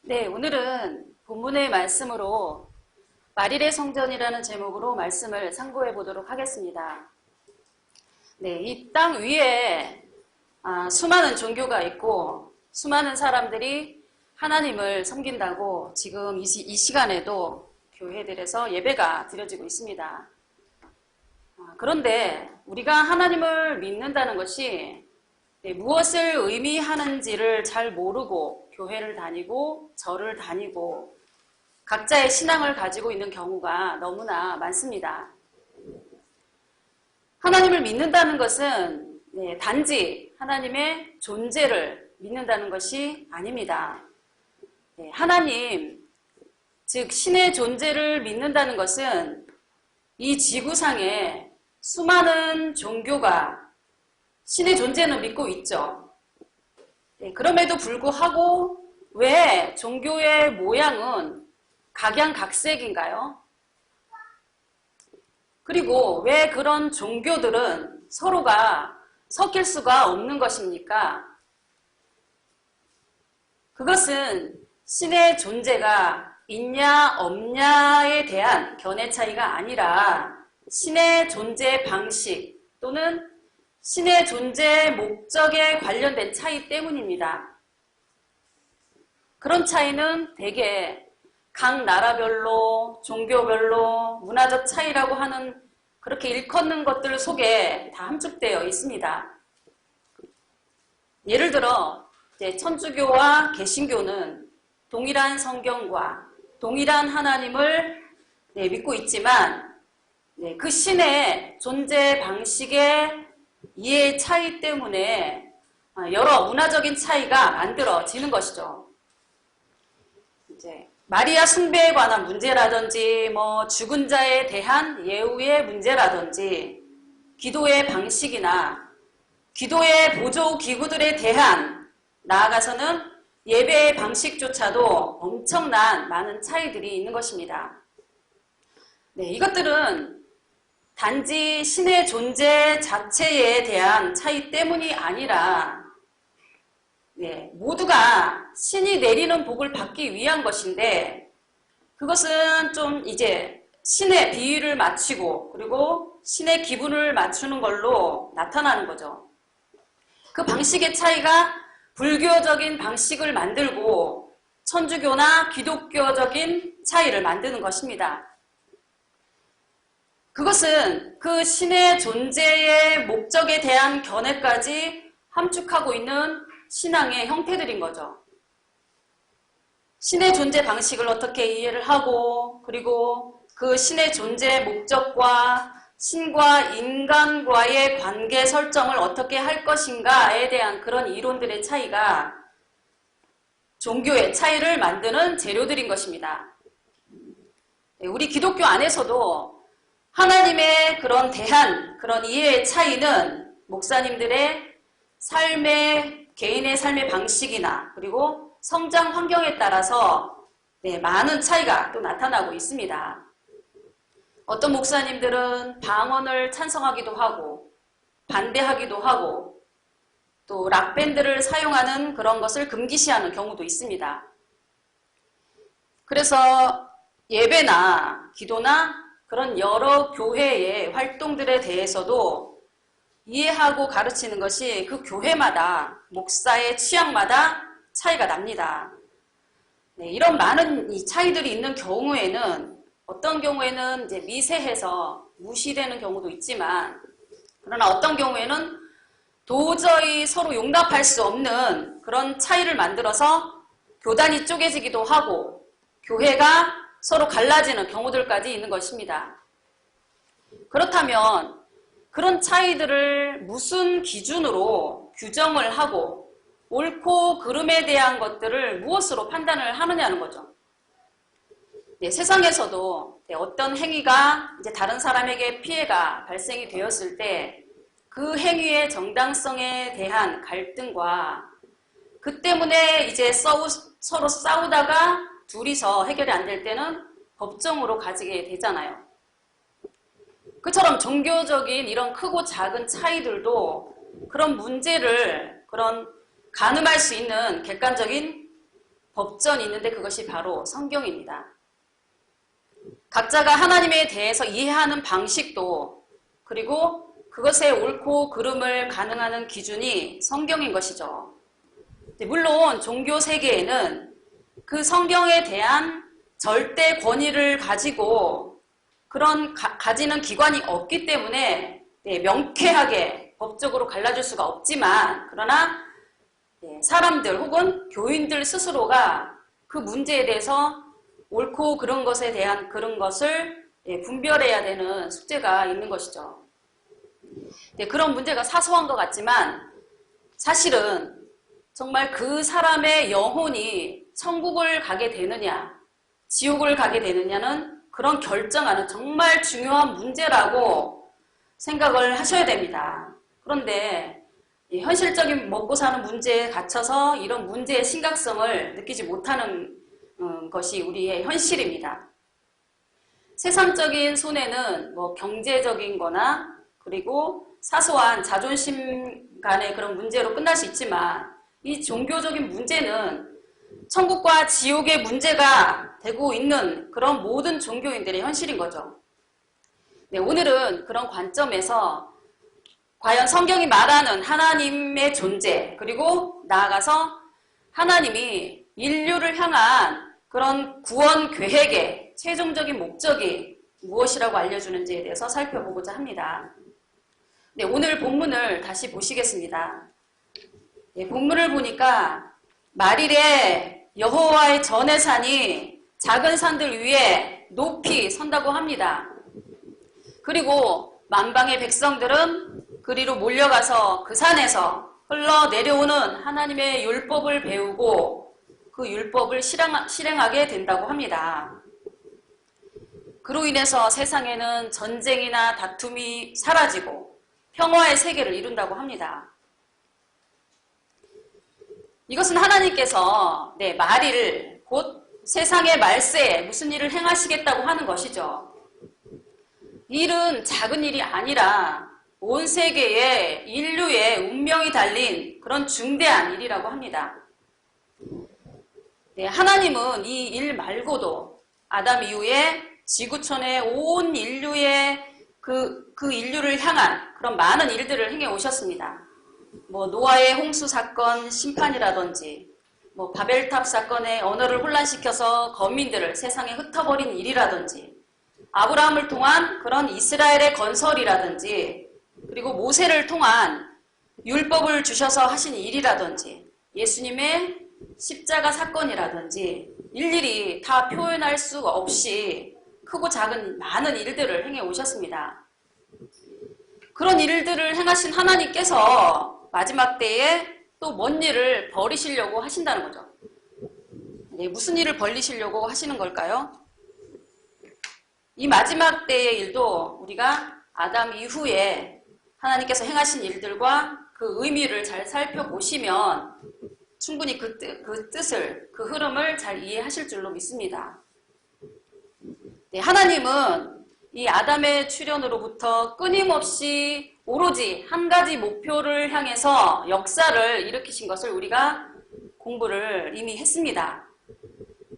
네, 오늘은 본문의 말씀으로 마릴의 성전이라는 제목으로 말씀을 상고해 보도록 하겠습니다. 네, 이 땅 위에 수많은 종교가 있고 수많은 사람들이 하나님을 섬긴다고 지금 이 시간에도 교회들에서 예배가 드려지고 있습니다. 그런데 우리가 하나님을 믿는다는 것이 무엇을 의미하는지를 잘 모르고 교회를 다니고 절을 다니고 각자의 신앙을 가지고 있는 경우가 너무나 많습니다. 하나님을 믿는다는 것은 단지 하나님의 존재를 믿는다는 것이 아닙니다. 하나님, 즉 신의 존재를 믿는다는 것은 이 지구상에 수많은 종교가 신의 존재는 믿고 있죠. 그럼에도 불구하고 왜 종교의 모양은 각양각색인가요? 그리고 왜 그런 종교들은 서로가 섞일 수가 없는 것입니까? 그것은 신의 존재가 있냐 없냐에 대한 견해 차이가 아니라 신의 존재 방식 또는 신의 존재 목적에 관련된 차이 때문입니다. 그런 차이는 대개 각 나라별로, 종교별로, 문화적 차이라고 하는 그렇게 일컫는 것들 속에 다 함축되어 있습니다. 예를 들어 천주교와 개신교는 동일한 성경과 동일한 하나님을 믿고 있지만 그 신의 존재 방식의 이해의 차이 때문에 여러 문화적인 차이가 만들어지는 것이죠. 마리아 숭배에 관한 문제라든지 죽은 자에 대한 예우의 문제라든지 기도의 방식이나 기도의 보조 기구들에 대한 나아가서는 예배의 방식조차도 엄청난 많은 차이들이 있는 것입니다. 이것들은 단지 신의 존재 자체에 대한 차이 때문이 아니라 모두가 신이 내리는 복을 받기 위한 것인데 그것은 좀 이제 신의 비위를 맞추고 그리고 신의 기분을 맞추는 걸로 나타나는 거죠. 그 방식의 차이가 불교적인 방식을 만들고 천주교나 기독교적인 차이를 만드는 것입니다. 그것은 그 신의 존재의 목적에 대한 견해까지 함축하고 있는 신앙의 형태들인 거죠. 신의 존재 방식을 어떻게 이해를 하고 그리고 그 신의 존재 목적과 신과 인간과의 관계 설정을 어떻게 할 것인가에 대한 그런 이론들의 차이가 종교의 차이를 만드는 재료들인 것입니다. 우리 기독교 안에서도 하나님의 그런 그런 이해의 차이는 목사님들의 개인의 삶의 방식이나 그리고 성장 환경에 따라서 많은 차이가 또 나타나고 있습니다. 어떤 목사님들은 방언을 찬성하기도 하고 반대하기도 하고 또 락밴드를 사용하는 그런 것을 금기시하는 경우도 있습니다. 그래서 예배나 기도나 그런 여러 교회의 활동들에 대해서도 이해하고 가르치는 것이 그 교회마다 목사의 취향마다 차이가 납니다. 이런 많은 이 차이들이 있는 경우에는 어떤 경우에는 이제 미세해서 무시되는 경우도 있지만 그러나 어떤 경우에는 도저히 서로 용납할 수 없는 그런 차이를 만들어서 교단이 쪼개지기도 하고 교회가 서로 갈라지는 경우들까지 있는 것입니다. 그렇다면 그런 차이들을 무슨 기준으로 규정을 하고 옳고 그름에 대한 것들을 무엇으로 판단을 하느냐는 거죠. 세상에서도 어떤 행위가 이제 다른 사람에게 피해가 발생이 되었을 때 그 행위의 정당성에 대한 갈등과 그 때문에 이제 서로 싸우다가 둘이서 해결이 안 될 때는 법정으로 가지게 되잖아요. 그처럼 종교적인 이런 크고 작은 차이들도 그런 문제를 가늠할 수 있는 객관적인 법전이 있는데 그것이 바로 성경입니다. 각자가 하나님에 대해서 이해하는 방식도 그리고 그것의 옳고 그름을 가늠하는 기준이 성경인 것이죠. 물론 종교 세계에는 그 성경에 대한 절대 권위를 가지고 그런 가지는 기관이 없기 때문에 명쾌하게 법적으로 갈라줄 수가 없지만 그러나 사람들 혹은 교인들 스스로가 그 문제에 대해서 옳고 그런 것에 대한 그런 것을 분별해야 되는 숙제가 있는 것이죠. 그런 문제가 사소한 것 같지만 사실은 정말 그 사람의 영혼이 천국을 가게 되느냐 지옥을 가게 되느냐는 그런 결정하는 정말 중요한 문제라고 생각을 하셔야 됩니다. 그런데 현실적인 먹고 사는 문제에 갇혀서 이런 문제의 심각성을 느끼지 못하는 것이 우리의 현실입니다. 세상적인 손해는 뭐 경제적인 거나 그리고 사소한 자존심 간의 그런 문제로 끝날 수 있지만 이 종교적인 문제는 천국과 지옥의 문제가 되고 있는 그런 모든 종교인들의 현실인 거죠. 오늘은 그런 관점에서 과연 성경이 말하는 하나님의 존재 그리고 나아가서 하나님이 인류를 향한 그런 구원 계획의 최종적인 목적이 무엇이라고 알려주는지에 대해서 살펴보고자 합니다. 오늘 본문을 다시 보시겠습니다. 본문을 보니까 말일에 여호와의 전의 산이 작은 산들 위에 높이 선다고 합니다. 그리고 만방의 백성들은 그리로 몰려가서 그 산에서 흘러내려오는 하나님의 율법을 배우고 그 율법을 실행하게 된다고 합니다. 그로 인해서 세상에는 전쟁이나 다툼이 사라지고 평화의 세계를 이룬다고 합니다. 이것은 하나님께서 말일 곧 세상의 말세에 무슨 일을 행하시겠다고 하는 것이죠. 이 일은 작은 일이 아니라 온 세계에 인류의 운명이 달린 그런 중대한 일이라고 합니다. 하나님은 이 일 말고도 아담 이후에 지구촌의 온 인류의 그 인류를 향한 그런 많은 일들을 행해 오셨습니다. 노아의 홍수 사건 심판이라든지 바벨탑 사건의 언어를 혼란시켜서 거민들을 세상에 흩어버린 일이라든지 아브라함을 통한 그런 이스라엘의 건설이라든지 그리고 모세를 통한 율법을 주셔서 하신 일이라든지 예수님의 십자가 사건이라든지 일일이 다 표현할 수 없이 크고 작은 많은 일들을 행해 오셨습니다. 그런 일들을 행하신 하나님께서 마지막 때에 또 뭔 일을 벌이시려고 하신다는 거죠. 무슨 일을 벌이시려고 하시는 걸까요? 이 마지막 때의 일도 우리가 아담 이후에 하나님께서 행하신 일들과 그 의미를 잘 살펴보시면 충분히 그 뜻을, 그 흐름을 잘 이해하실 줄로 믿습니다. 하나님은 이 아담의 출현으로부터 끊임없이 오로지 한 가지 목표를 향해서 역사를 일으키신 것을 우리가 공부를 이미 했습니다.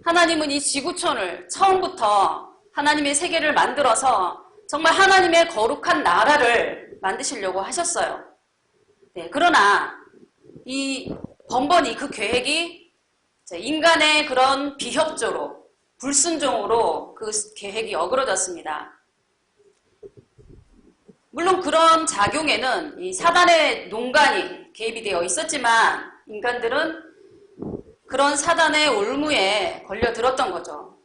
하나님은 이 지구촌을 처음부터 하나님의 세계를 만들어서 정말 하나님의 거룩한 나라를 만드시려고 하셨어요. 그러나 이 번번이 그 계획이 인간의 그런 비협조로 불순종으로 그 계획이 어그러졌습니다. 물론 그런 작용에는 이 사단의 농간이 개입이 되어 있었지만 인간들은 그런 사단의 올무에 걸려들었던 거죠.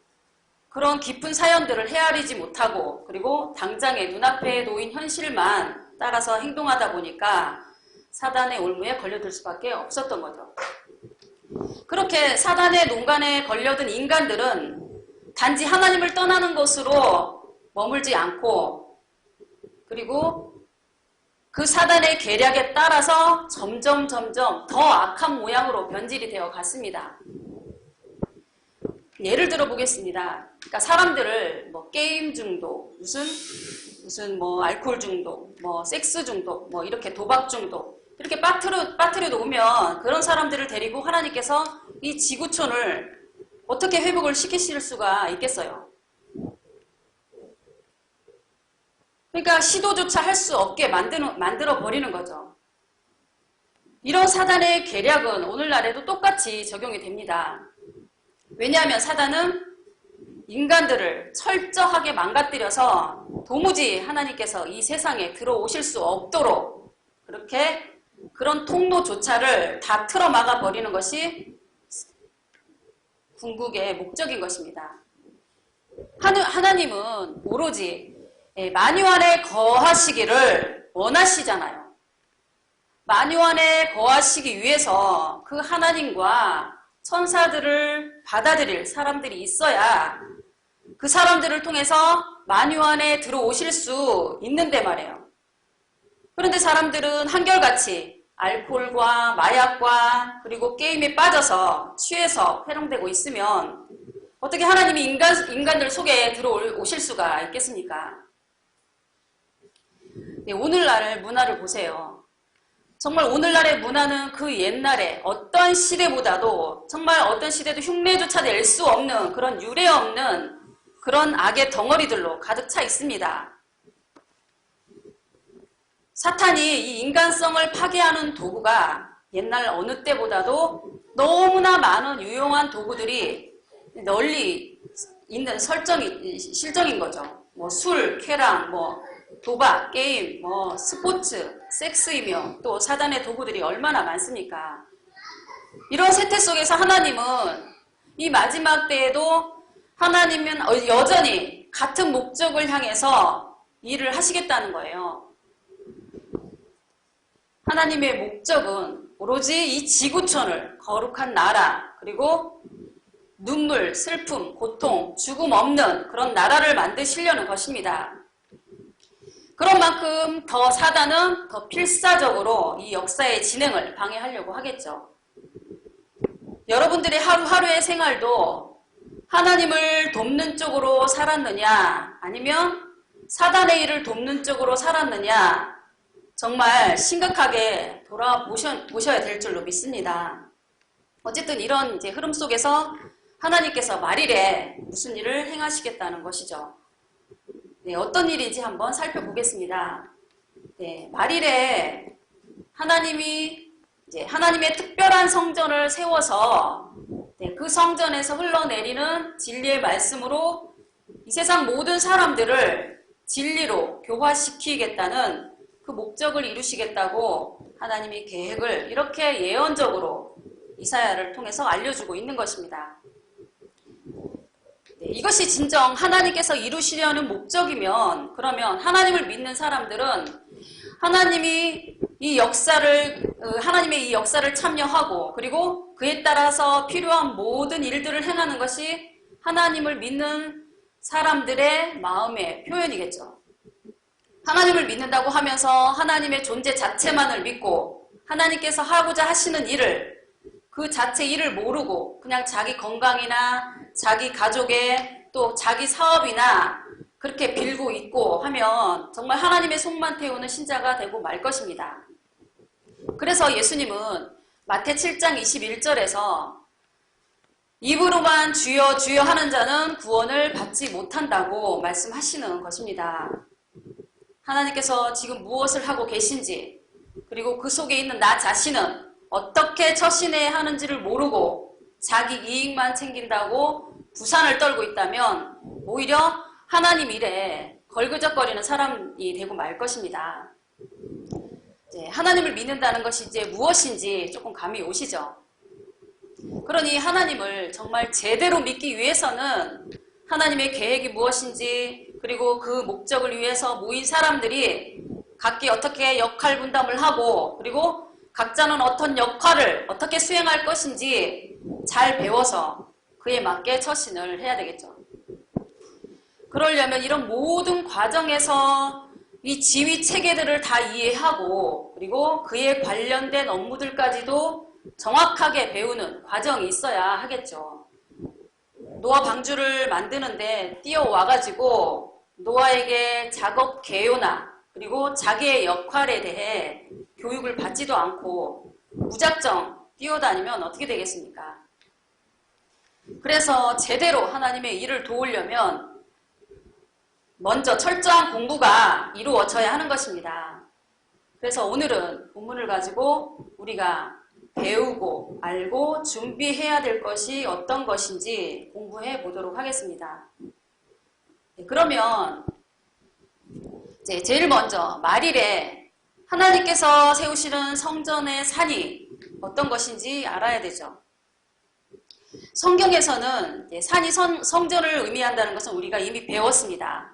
그런 깊은 사연들을 헤아리지 못하고 그리고 당장의 눈앞에 놓인 현실만 따라서 행동하다 보니까 사단의 올무에 걸려들 수밖에 없었던 거죠. 그렇게 사단의 농간에 걸려든 인간들은 단지 하나님을 떠나는 것으로 머물지 않고 그리고 그 사단의 계략에 따라서 점점 더 악한 모양으로 변질이 되어 갔습니다. 예를 들어 보겠습니다. 그러니까 사람들을 게임 중독, 무슨 알코올 중독, 섹스 중독, 이렇게 도박 중독 이렇게 빠뜨려 놓으면 그런 사람들을 데리고 하나님께서 이 지구촌을 어떻게 회복을 시키실 수가 있겠어요? 그러니까 시도조차 할 수 없게 만들어 버리는 거죠. 이런 사단의 계략은 오늘날에도 똑같이 적용이 됩니다. 왜냐하면 사단은 인간들을 철저하게 망가뜨려서 도무지 하나님께서 이 세상에 들어오실 수 없도록 그렇게 그런 통로조차를 다 틀어막아 버리는 것이 궁극의 목적인 것입니다. 하나님은 오로지 만유 안에 거하시기를 원하시잖아요. 만유 안에 거하시기 위해서 그 하나님과 천사들을 받아들일 사람들이 있어야 그 사람들을 통해서 만유 안에 들어오실 수 있는데 말이에요. 그런데 사람들은 한결같이 알코올과 마약과 그리고 게임에 빠져서 취해서 회롱되고 있으면 어떻게 하나님이 인간들 속에 들어오실 수가 있겠습니까? 네, 오늘날 문화를 보세요. 정말 오늘날의 문화는 그 옛날에 어떤 시대보다도 정말 어떤 시대도 흉내조차 낼 수 없는 그런 유례 없는 그런 악의 덩어리들로 가득 차 있습니다. 사탄이 이 인간성을 파괴하는 도구가 옛날 어느 때보다도 너무나 많은 유용한 도구들이 널리 있는 실정인 거죠. 뭐 술, 쾌락, 뭐 도박, 게임, 뭐 스포츠, 섹스이며 또 사단의 도구들이 얼마나 많습니까? 이런 세태 속에서 하나님은 이 마지막 때에도 하나님은 여전히 같은 목적을 향해서 일을 하시겠다는 거예요. 하나님의 목적은 오로지 이 지구촌을 거룩한 나라 그리고 눈물, 슬픔, 고통, 죽음 없는 그런 나라를 만드시려는 것입니다. 그런 만큼 더 사단은 더 필사적으로 이 역사의 진행을 방해하려고 하겠죠. 여러분들의 하루하루의 생활도 하나님을 돕는 쪽으로 살았느냐 아니면 사단의 일을 돕는 쪽으로 살았느냐 정말 심각하게 돌아보셔야 될 줄로 믿습니다. 어쨌든 이런 이제 흐름 속에서 하나님께서 말일에 무슨 일을 행하시겠다는 것이죠. 네, 어떤 일인지 한번 살펴보겠습니다. 네, 말일에 하나님이 이제 하나님의 특별한 성전을 세워서 그 성전에서 흘러내리는 진리의 말씀으로 이 세상 모든 사람들을 진리로 교화시키겠다는 그 목적을 이루시겠다고 하나님이 계획을 이렇게 예언적으로 이사야를 통해서 알려주고 있는 것입니다. 네, 이것이 진정 하나님께서 이루시려는 목적이면 그러면 하나님을 믿는 사람들은 하나님의 이 역사를 참여하고 그리고 그에 따라서 필요한 모든 일들을 행하는 것이 하나님을 믿는 사람들의 마음의 표현이겠죠. 하나님을 믿는다고 하면서 하나님의 존재 자체만을 믿고 하나님께서 하고자 하시는 일을 그 자체 일을 모르고 그냥 자기 건강이나 자기 가족의 또 자기 사업이나 그렇게 빌고 있고 하면 정말 하나님의 속만 태우는 신자가 되고 말 것입니다. 그래서 예수님은 마태 7장 21절에서 입으로만 주여 주여 하는 자는 구원을 받지 못한다고 말씀하시는 것입니다. 하나님께서 지금 무엇을 하고 계신지 그리고 그 속에 있는 나 자신은 어떻게 처신해야 하는지를 모르고 자기 이익만 챙긴다고 부산을 떨고 있다면 오히려 하나님 일에 걸그적거리는 사람이 되고 말 것입니다. 이제 하나님을 믿는다는 것이 이제 무엇인지 조금 감이 오시죠? 그러니 하나님을 정말 제대로 믿기 위해서는 하나님의 계획이 무엇인지 그리고 그 목적을 위해서 모인 사람들이 각기 어떻게 역할 분담을 하고 그리고 각자는 어떤 역할을 어떻게 수행할 것인지 잘 배워서 그에 맞게 처신을 해야 되겠죠. 그러려면 이런 모든 과정에서 이 지휘 체계들을 다 이해하고 그리고 그에 관련된 업무들까지도 정확하게 배우는 과정이 있어야 하겠죠. 노아 방주를 만드는데 뛰어와가지고 노아에게 작업 개요나 그리고 자기의 역할에 대해 교육을 받지도 않고 무작정 뛰어다니면 어떻게 되겠습니까? 그래서 제대로 하나님의 일을 도우려면 먼저 철저한 공부가 이루어져야 하는 것입니다. 그래서 오늘은 본문을 가지고 우리가 배우고 알고 준비해야 될 것이 어떤 것인지 공부해 보도록 하겠습니다. 그러면 이제 제일 먼저 말일에 하나님께서 세우시는 성전의 산이 어떤 것인지 알아야 되죠. 성경에서는 산이 성전을 의미한다는 것은 우리가 이미 배웠습니다.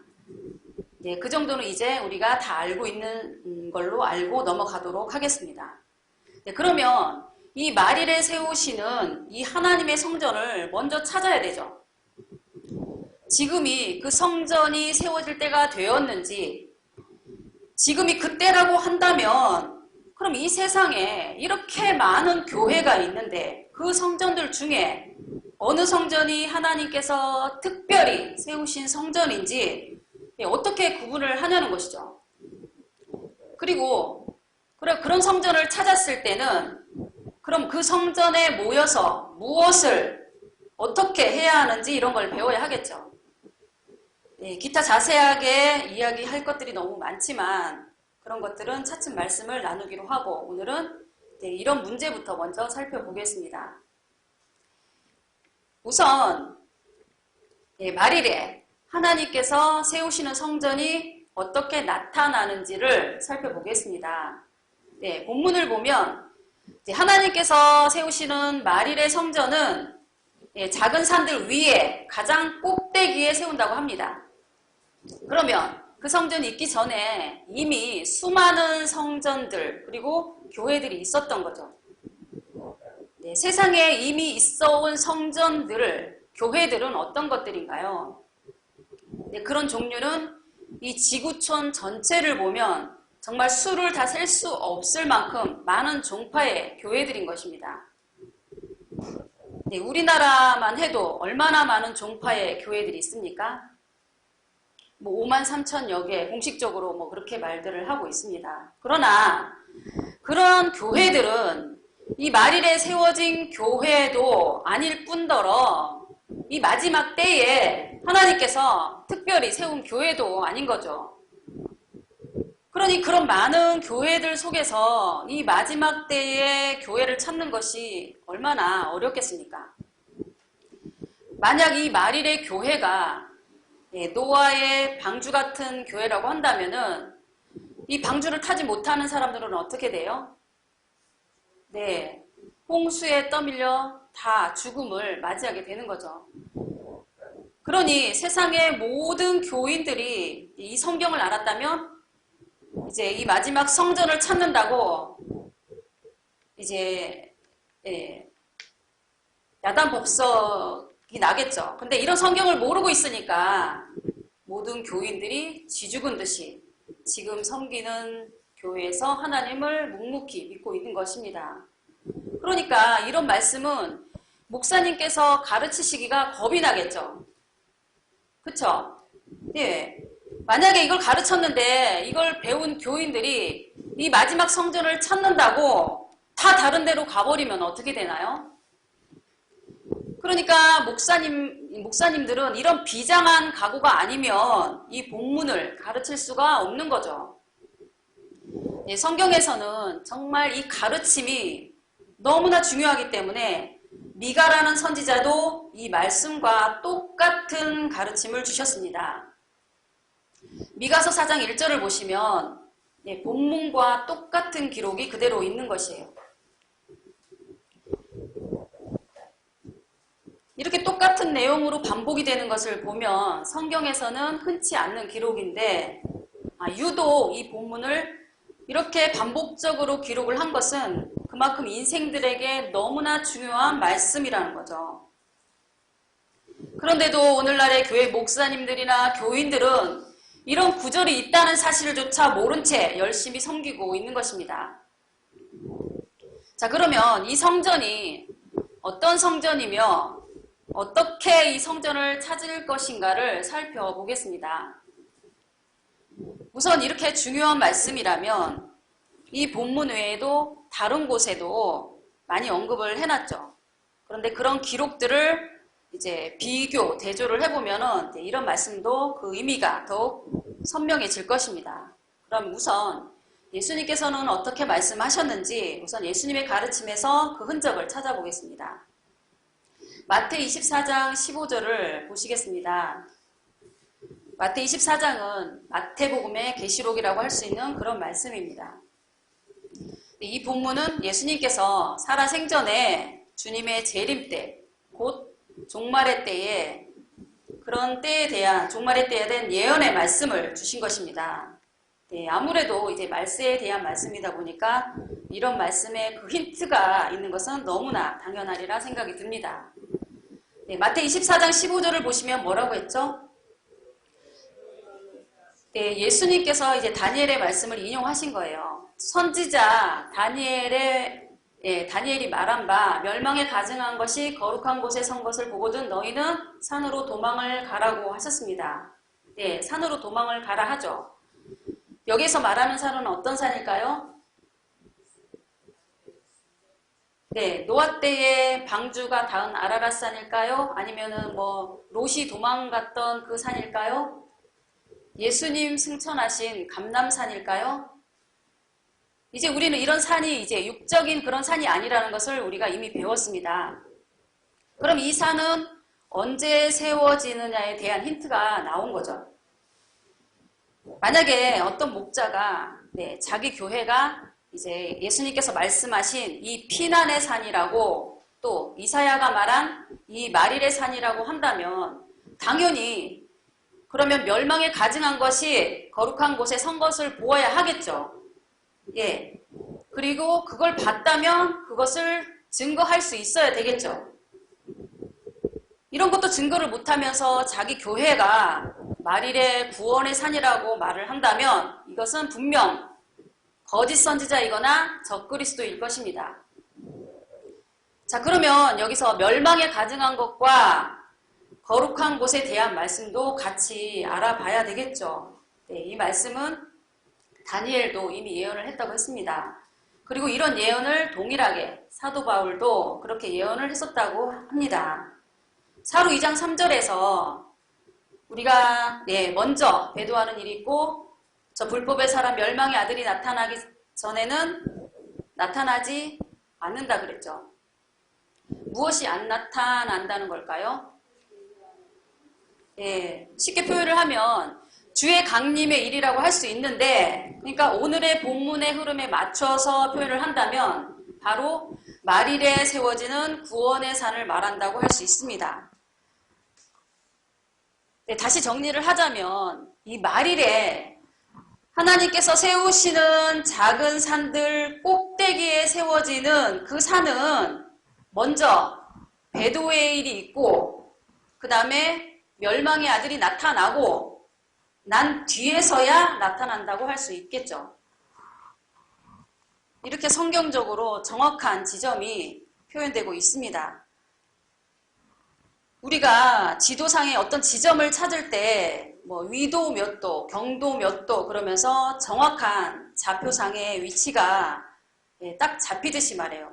그 정도는 이제 우리가 다 알고 있는 걸로 알고 넘어가도록 하겠습니다. 그러면 이 말일에 세우시는 이 하나님의 성전을 먼저 찾아야 되죠. 지금이 그 성전이 세워질 때가 되었는지, 지금이 그때라고 한다면 그럼 이 세상에 이렇게 많은 교회가 있는데 그 성전들 중에 어느 성전이 하나님께서 특별히 세우신 성전인지 어떻게 구분을 하냐는 것이죠. 그리고 그런 성전을 찾았을 때는 그럼 그 성전에 모여서 무엇을 어떻게 해야 하는지 이런 걸 배워야 하겠죠. 기타 자세하게 이야기할 것들이 너무 많지만 그런 것들은 차츰 말씀을 나누기로 하고 오늘은 이런 문제부터 먼저 살펴보겠습니다. 우선 말일에 하나님께서 세우시는 성전이 어떻게 나타나는지를 살펴보겠습니다. 본문을 보면 하나님께서 세우시는 말일의 성전은 작은 산들 위에 가장 꼭대기에 세운다고 합니다. 그러면 그 성전이 있기 전에 이미 수많은 성전들 그리고 교회들이 있었던 거죠. 세상에 이미 있어온 성전들, 교회들은 어떤 것들인가요? 그런 종류는 이 지구촌 전체를 보면 정말 수를 다 셀 수 없을 만큼 많은 종파의 교회들인 것입니다. 우리나라만 해도 얼마나 많은 종파의 교회들이 있습니까? 5만 3천여 개 공식적으로 그렇게 말들을 하고 있습니다. 그러나 그런 교회들은 이 말일에 세워진 교회도 아닐 뿐더러 이 마지막 때에 하나님께서 특별히 세운 교회도 아닌 거죠. 그러니 그런 많은 교회들 속에서 이 마지막 때의 교회를 찾는 것이 얼마나 어렵겠습니까? 만약 이 말일의 교회가 노아의 방주 같은 교회라고 한다면은 이 방주를 타지 못하는 사람들은 어떻게 돼요? 홍수에 떠밀려 다 죽음을 맞이하게 되는 거죠. 그러니 세상의 모든 교인들이 이 성경을 알았다면 이제 이 마지막 성전을 찾는다고 이제 야단법석이 나겠죠. 근데 이런 성경을 모르고 있으니까 모든 교인들이 쥐 죽은 듯이 지금 섬기는 교회에서 하나님을 묵묵히 믿고 있는 것입니다. 그러니까 이런 말씀은 목사님께서 가르치시기가 겁이 나겠죠. 그쵸? 만약에 이걸 가르쳤는데 이걸 배운 교인들이 이 마지막 성전을 찾는다고 다 다른 데로 가버리면 어떻게 되나요? 그러니까 목사님들은 이런 비장한 각오가 아니면 이 본문을 가르칠 수가 없는 거죠. 성경에서는 정말 이 가르침이 너무나 중요하기 때문에 미가라는 선지자도 이 말씀과 똑같은 가르침을 주셨습니다. 미가서 4장 1절을 보시면 본문과 똑같은 기록이 그대로 있는 것이에요. 이렇게 똑같은 내용으로 반복이 되는 것을 보면 성경에서는 흔치 않는 기록인데 유독 이 본문을 이렇게 반복적으로 기록을 한 것은 그만큼 인생들에게 너무나 중요한 말씀이라는 거죠. 그런데도 오늘날의 교회 목사님들이나 교인들은 이런 구절이 있다는 사실조차 모른 채 열심히 섬기고 있는 것입니다. 자, 그러면 이 성전이 어떤 성전이며 어떻게 이 성전을 찾을 것인가를 살펴보겠습니다. 우선 이렇게 중요한 말씀이라면 이 본문 외에도 다른 곳에도 많이 언급을 해놨죠. 그런데 그런 기록들을 이제 비교, 대조를 해보면은 이런 말씀도 그 의미가 더욱 선명해질 것입니다. 그럼 우선 예수님께서는 어떻게 말씀하셨는지 우선 예수님의 가르침에서 그 흔적을 찾아보겠습니다. 마태 24장 15절을 보시겠습니다. 마태 24장은 마태복음의 계시록이라고 할 수 있는 그런 말씀입니다. 이 본문은 예수님께서 살아생전에 주님의 재림 때, 곧 종말의 때에 그런 때에 대한 종말의 때에 대한 예언의 말씀을 주신 것입니다. 네, 아무래도 이제 말세에 대한 말씀이다 보니까 이런 말씀에 그 힌트가 있는 것은 너무나 당연하리라 생각이 듭니다. 네, 마태 24장 15절을 보시면 뭐라고 했죠? 네, 예수님께서 이제 다니엘의 말씀을 인용하신 거예요. 선지자 다니엘이 말한 바 멸망에 가증한 것이 거룩한 곳에 선 것을 보거든 너희는 산으로 도망을 가라고 하셨습니다. 네, 산으로 도망을 가라 하죠. 여기서 말하는 산은 어떤 산일까요? 네, 노아 때에 방주가 닿은 아라랏 산일까요? 아니면은 롯이 도망갔던 그 산일까요? 예수님 승천하신 감람산일까요? 이제 우리는 이런 산이 이제 육적인 그런 산이 아니라는 것을 우리가 이미 배웠습니다. 그럼 이 산은 언제 세워지느냐에 대한 힌트가 나온 거죠. 만약에 어떤 목자가 자기 교회가 이제 예수님께서 말씀하신 이 피난의 산이라고 또 이사야가 말한 이 마릴의 산이라고 한다면 당연히 그러면 멸망에 가증한 것이 거룩한 곳에 선 것을 보아야 하겠죠. 예. 그리고 그걸 봤다면 그것을 증거할 수 있어야 되겠죠. 이런 것도 증거를 못하면서 자기 교회가 마릴의 구원의 산이라고 말을 한다면 이것은 분명 거짓 선지자이거나 적그리스도일 것입니다. 자, 그러면 여기서 멸망에 가증한 것과 거룩한 곳에 대한 말씀도 같이 알아봐야 되겠죠. 네, 이 말씀은 다니엘도 이미 예언을 했다고 했습니다. 그리고 이런 예언을 동일하게 사도 바울도 그렇게 예언을 했었다고 합니다. 사로 2장 3절에서 우리가 먼저 배도하는 일이 있고 저 불법의 사람 멸망의 아들이 나타나기 전에는 나타나지 않는다 그랬죠. 무엇이 안 나타난다는 걸까요? 쉽게 표현을 하면 주의 강림의 일이라고 할 수 있는데, 그러니까 오늘의 본문의 흐름에 맞춰서 표현을 한다면 바로 마릴에 세워지는 구원의 산을 말한다고 할 수 있습니다. 다시 정리를 하자면 이 마릴에 하나님께서 세우시는 작은 산들 꼭대기에 세워지는 그 산은 먼저 배도의 일이 있고 그 다음에 멸망의 아들이 나타나고 난 뒤에서야 나타난다고 할 수 있겠죠. 이렇게 성경적으로 정확한 지점이 표현되고 있습니다. 우리가 지도상에 어떤 지점을 찾을 때 위도 몇 도, 경도 몇 도 그러면서 정확한 좌표상의 위치가 딱 잡히듯이 말해요.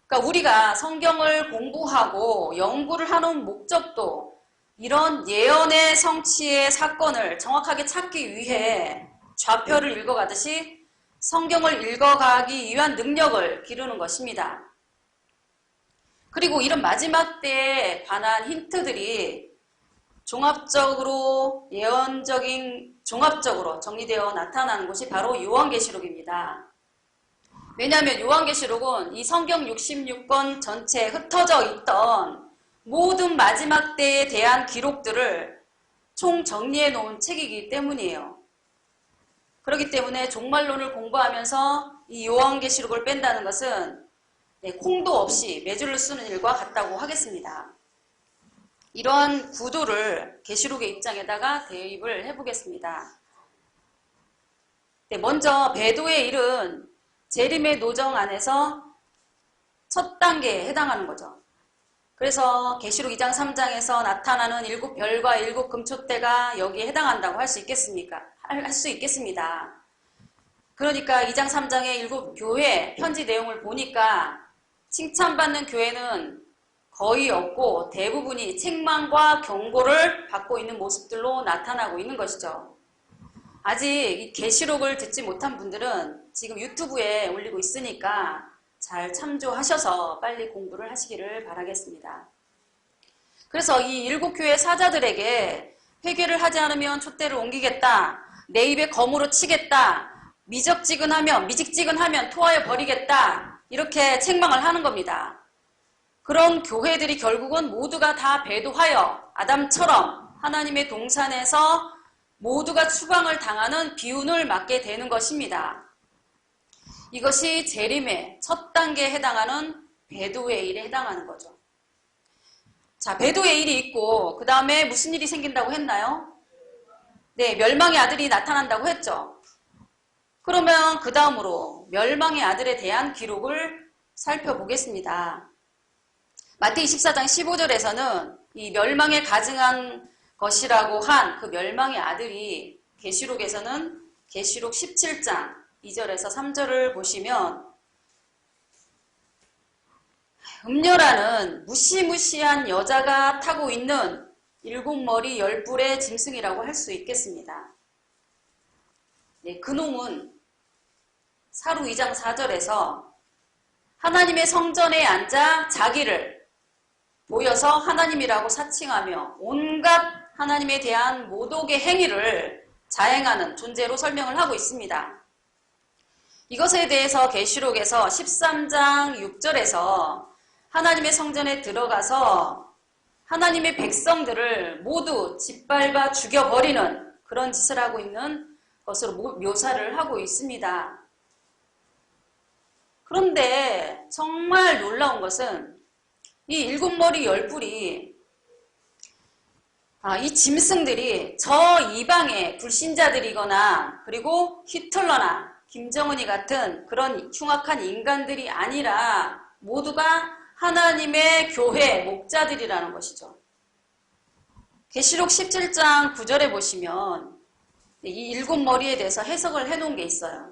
그러니까 우리가 성경을 공부하고 연구를 하는 목적도 이런 예언의 성취의 사건을 정확하게 찾기 위해 좌표를 읽어가듯이 성경을 읽어가기 위한 능력을 기르는 것입니다. 그리고 이런 마지막 때에 관한 힌트들이 종합적으로 종합적으로 정리되어 나타나는 곳이 바로 요한계시록입니다. 왜냐하면 요한계시록은 이 성경 66권 전체에 흩어져 있던 모든 마지막 때에 대한 기록들을 총정리해 놓은 책이기 때문이에요. 그렇기 때문에 종말론을 공부하면서 이 요한계시록을 뺀다는 것은 콩도 없이 매주를 쓰는 일과 같다고 하겠습니다. 이러한 구도를 계시록의 입장에다가 대입을 해보겠습니다. 먼저 배도의 일은 재림의 노정 안에서 첫 단계에 해당하는 거죠. 그래서 계시록 2장 3장에서 나타나는 7별과 7금초대가 여기에 해당한다고 할 수 있겠습니까? 할 수 있겠습니다. 그러니까 2장 3장의 7교회 편지 내용을 보니까 칭찬받는 교회는 거의 없고 대부분이 책망과 경고를 받고 있는 모습들로 나타나고 있는 것이죠. 아직 이 계시록을 듣지 못한 분들은 지금 유튜브에 올리고 있으니까 잘 참조하셔서 빨리 공부를 하시기를 바라겠습니다. 그래서 이 7교회 사자들에게 회개를 하지 않으면 촛대를 옮기겠다, 내 입에 검으로 치겠다, 미직지근하면 토하여 버리겠다, 이렇게 책망을 하는 겁니다. 그런 교회들이 결국은 모두가 다 배도하여 아담처럼 하나님의 동산에서 모두가 추방을 당하는 비운을 맞게 되는 것입니다. 이것이 재림의 첫 단계에 해당하는 배도의 일에 해당하는 거죠. 자, 배도의 일이 있고 그 다음에 무슨 일이 생긴다고 했나요? 네, 멸망의 아들이 나타난다고 했죠. 그러면 그 다음으로 멸망의 아들에 대한 기록을 살펴보겠습니다. 마태복음 24장 15절에서는 이 멸망에 가증한 것이라고 한 그 멸망의 아들이 계시록에서는 계시록 17장 2절에서 3절을 보시면 음녀라는 무시무시한 여자가 타고 있는 7머리 10뿔의 짐승이라고 할 수 있겠습니다. 네, 그놈은 사루 2장 4절에서 하나님의 성전에 앉아 자기를 보여서 하나님이라고 사칭하며 온갖 하나님에 대한 모독의 행위를 자행하는 존재로 설명을 하고 있습니다. 이것에 대해서 계시록에서 13장 6절에서 하나님의 성전에 들어가서 하나님의 백성들을 모두 짓밟아 죽여버리는 그런 짓을 하고 있는 것으로 묘사를 하고 있습니다. 그런데 정말 놀라운 것은 이 7머리 10뿔이 이 짐승들이 저 이방의 불신자들이거나 그리고 히틀러나 김정은이 같은 그런 흉악한 인간들이 아니라 모두가 하나님의 교회 목자들이라는 것이죠. 계시록 17장 9절에 보시면 이 7머리에 대해서 해석을 해놓은 게 있어요.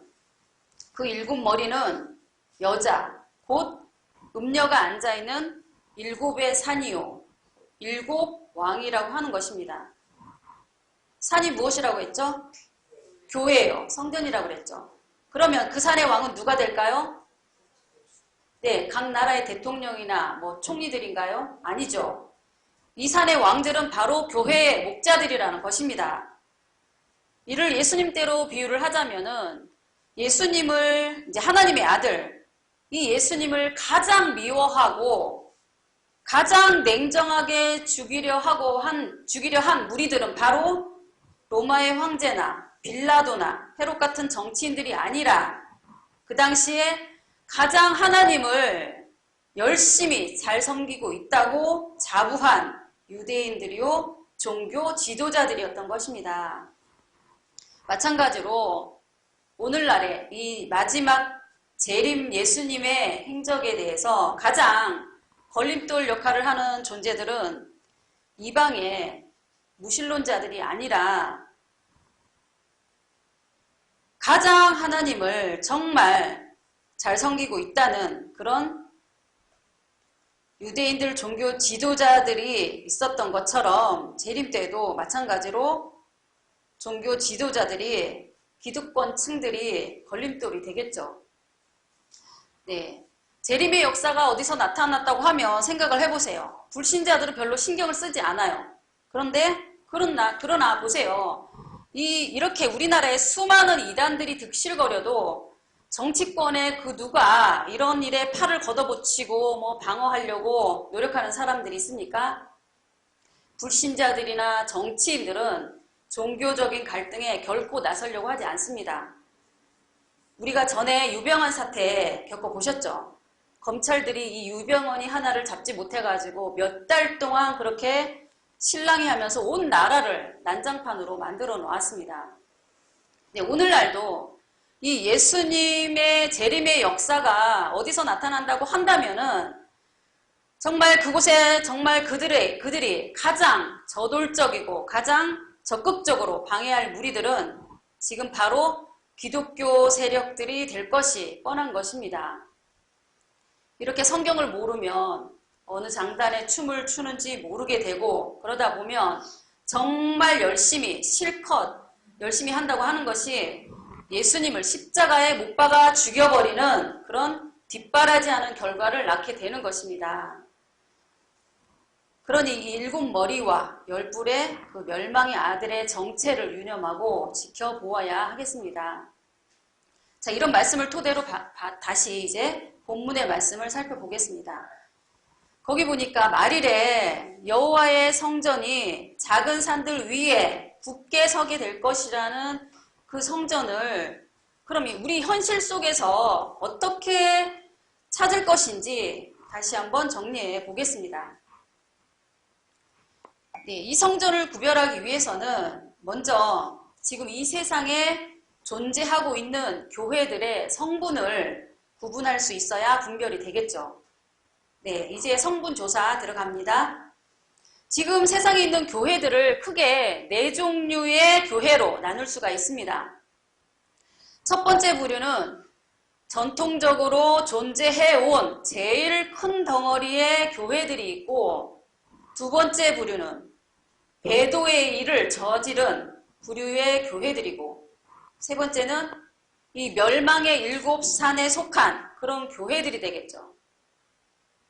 그 7머리는 여자, 곧 음녀가 앉아있는 7의 산이요 7 왕이라고 하는 것입니다. 산이 무엇이라고 했죠? 교회예요. 성전이라고 그랬죠. 그러면 그 산의 왕은 누가 될까요? 네, 각 나라의 대통령이나 뭐 총리들인가요? 아니죠. 이 산의 왕들은 바로 교회의 목자들이라는 것입니다. 이를 예수님 때로 비유를 하자면은 예수님을 이제 하나님의 아들, 이 예수님을 가장 미워하고 가장 냉정하게 죽이려 한 무리들은 바로 로마의 황제나 빌라도나 헤롯 같은 정치인들이 아니라 그 당시에 가장 하나님을 열심히 잘 섬기고 있다고 자부한 유대인들이요 종교 지도자들이었던 것입니다. 마찬가지로 오늘날의 이 마지막 재림 예수님의 행적에 대해서 가장 걸림돌 역할을 하는 존재들은 이방의 무신론자들이 아니라 가장 하나님을 정말 잘 섬기고 있다는 그런 유대인들 종교 지도자들이 있었던 것처럼 재림 때도 마찬가지로 종교 지도자들이 기득권층들이 걸림돌이 되겠죠. 네, 재림의 역사가 어디서 나타났다고 하면 생각을 해보세요. 불신자들은 별로 신경을 쓰지 않아요. 그런데 그러나 보세요. 이렇게 우리나라에 수많은 이단들이 득실거려도 정치권에 그 누가 이런 일에 팔을 걷어붙이고 뭐 방어하려고 노력하는 사람들이 있습니까? 불신자들이나 정치인들은 종교적인 갈등에 결코 나서려고 하지 않습니다. 우리가 전에 유병헌 사태 겪어보셨죠? 검찰들이 이 유병헌이 하나를 잡지 못해가지고 몇 달 동안 그렇게 실랑이 하면서 온 나라를 난장판으로 만들어 놓았습니다. 네, 오늘날도 이 예수님의 재림의 역사가 어디서 나타난다고 한다면은 정말 그곳에 정말 그들이 가장 저돌적이고 가장 적극적으로 방해할 무리들은 지금 바로 기독교 세력들이 될 것이 뻔한 것입니다. 이렇게 성경을 모르면 어느 장단에 춤을 추는지 모르게 되고 그러다 보면 정말 열심히 실컷 열심히 한다고 하는 것이 예수님을 십자가에 못 박아 죽여버리는 그런 뒷바라지하는 결과를 낳게 되는 것입니다. 그러니 이 7머리와 10뿔의 그 멸망의 아들의 정체를 유념하고 지켜보아야 하겠습니다. 자, 이런 말씀을 토대로 다시 이제 본문의 말씀을 살펴보겠습니다. 거기 보니까 말일에 여호와의 성전이 작은 산들 위에 굳게 서게 될 것이라는 그 성전을 그럼 우리 현실 속에서 어떻게 찾을 것인지 다시 한번 정리해 보겠습니다. 네, 이 성전을 구별하기 위해서는 먼저 지금 이 세상에 존재하고 있는 교회들의 성분을 구분할 수 있어야 분별이 되겠죠. 네, 이제 성분 조사 들어갑니다. 지금 세상에 있는 교회들을 크게 4종류의 교회로 나눌 수가 있습니다. 첫 번째 부류는 전통적으로 존재해온 제일 큰 덩어리의 교회들이 있고, 두 번째 부류는 배도의 일을 저지른 부류의 교회들이고, 세 번째는 이 멸망의 7산에 속한 그런 교회들이 되겠죠.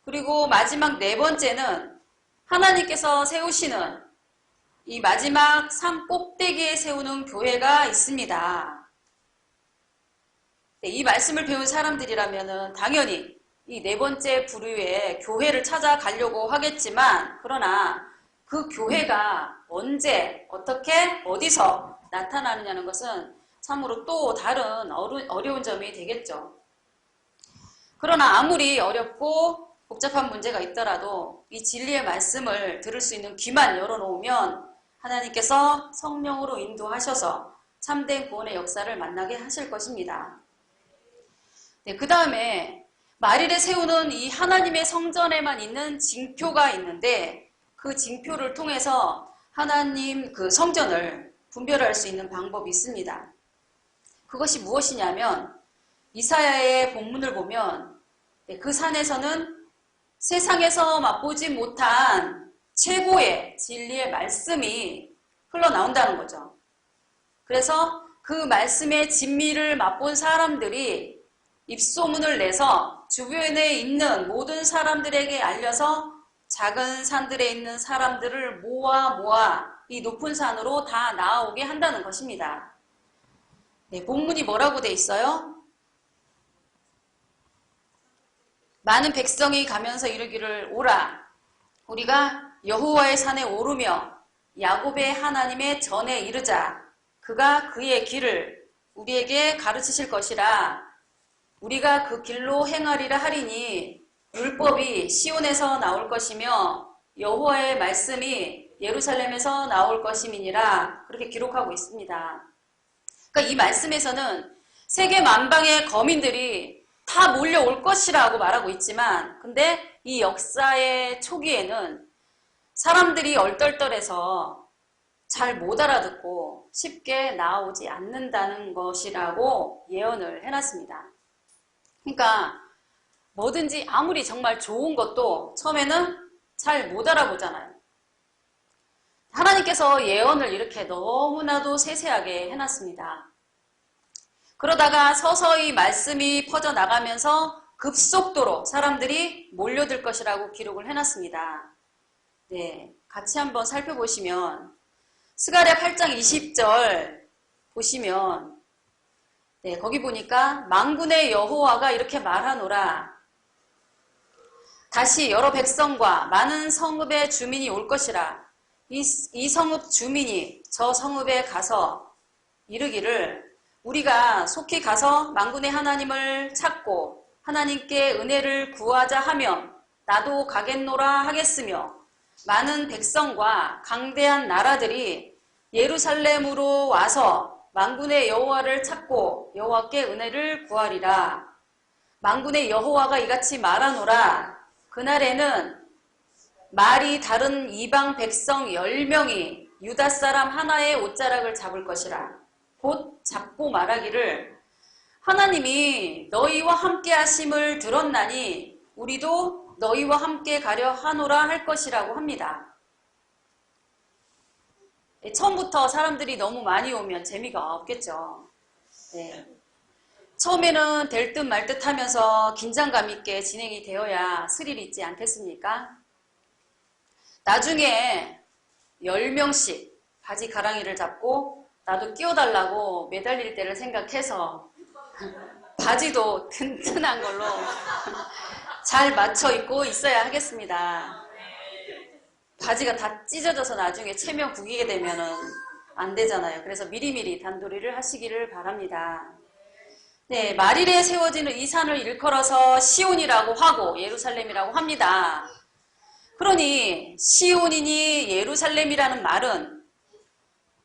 그리고 마지막 4번째는 하나님께서 세우시는 이 마지막 산 꼭대기에 세우는 교회가 있습니다. 네, 이 말씀을 배운 사람들이라면 당연히 이 4번째 부류의 교회를 찾아가려고 하겠지만, 그러나 그 교회가 언제, 어떻게, 어디서 나타나느냐는 것은 참으로 또 다른 어려운 점이 되겠죠. 그러나 아무리 어렵고 복잡한 문제가 있더라도 이 진리의 말씀을 들을 수 있는 귀만 열어놓으면 하나님께서 성령으로 인도하셔서 참된 구원의 역사를 만나게 하실 것입니다. 네, 그 다음에 말일에 세우는 이 하나님의 성전에만 있는 징표가 있는데, 그 징표를 통해서 하나님 그 성전을 분별할 수 있는 방법이 있습니다. 그것이 무엇이냐면 이사야의 본문을 보면 그 산에서는 세상에서 맛보지 못한 최고의 진리의 말씀이 흘러나온다는 거죠. 그래서 그 말씀의 진미를 맛본 사람들이 입소문을 내서 주변에 있는 모든 사람들에게 알려서 작은 산들에 있는 사람들을 모아 이 높은 산으로 다 나아오게 한다는 것입니다. 네, 본문이 뭐라고 돼 있어요? 많은 백성이 가면서 이르기를 오라, 우리가 여호와의 산에 오르며 야곱의 하나님의 전에 이르자. 그가 그의 길을 우리에게 가르치실 것이라. 우리가 그 길로 행하리라 하리니 율법이 시온에서 나올 것이며 여호와의 말씀이 예루살렘에서 나올 것임이니라. 그렇게 기록하고 있습니다. 그러니까 이 말씀에서는 세계 만방의 거민들이 다 몰려올 것이라고 말하고 있지만, 근데 이 역사의 초기에는 사람들이 얼떨떨해서 잘 못 알아듣고 쉽게 나오지 않는다는 것이라고 예언을 해놨습니다. 그러니까 뭐든지 아무리 정말 좋은 것도 처음에는 잘 못 알아보잖아요. 하나님께서 예언을 이렇게 너무나도 세세하게 해놨습니다. 그러다가 서서히 말씀이 퍼져나가면서 급속도로 사람들이 몰려들 것이라고 기록을 해놨습니다. 네, 같이 한번 살펴보시면 스가랴 8장 20절 보시면 네, 거기 보니까 만군의 여호와가 이렇게 말하노라. 다시 여러 백성과 많은 성읍의 주민이 올 것이라. 이 성읍 주민이 저 성읍에 가서 이르기를 우리가 속히 가서 만군의 하나님을 찾고 하나님께 은혜를 구하자 하면 나도 가겠노라 하겠으며, 많은 백성과 강대한 나라들이 예루살렘으로 와서 만군의 여호와를 찾고 여호와께 은혜를 구하리라. 만군의 여호와가 이같이 말하노라. 그날에는 말이 다른 이방 백성 10명이 유다 사람 하나의 옷자락을 잡을 것이라. 곧 잡고 말하기를 하나님이 너희와 함께 하심을 들었나니 우리도 너희와 함께 가려 하노라 할 것이라고 합니다. 처음부터 사람들이 너무 많이 오면 재미가 없겠죠. 네. 처음에는 될 듯 말 듯 하면서 긴장감 있게 진행이 되어야 스릴이 있지 않겠습니까? 나중에 10명씩 바지 가랑이를 잡고 나도 끼워달라고 매달릴 때를 생각해서 바지도 튼튼한 걸로 잘 맞춰 입고 있어야 하겠습니다. 바지가 다 찢어져서 나중에 체면 구기게 되면은 안 되잖아요. 그래서 미리미리 단도리를 하시기를 바랍니다. 네, 말일에 세워지는 이 산을 일컬어서 시온이라고 하고 예루살렘이라고 합니다. 그러니 시온이니 예루살렘이라는 말은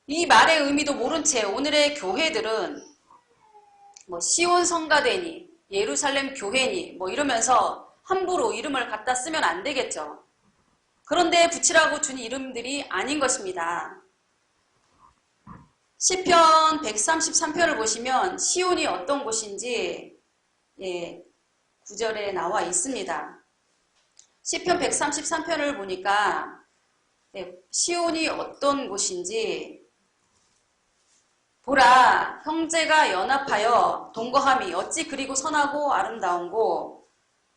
이 말의 의미도 모른 채 오늘의 교회들은 뭐 시온 성가대니 예루살렘 교회니 뭐 이러면서 함부로 이름을 갖다 쓰면 안 되겠죠. 그런데 붙이라고 준 이름들이 아닌 것입니다. 시편 133편을 보시면 시온이 어떤 곳인지 9절에 나와 있습니다. 시편 133편을 보니까 시온이 어떤 곳인지 보라, 형제가 연합하여 동거함이 어찌 그리고 선하고 아름다운고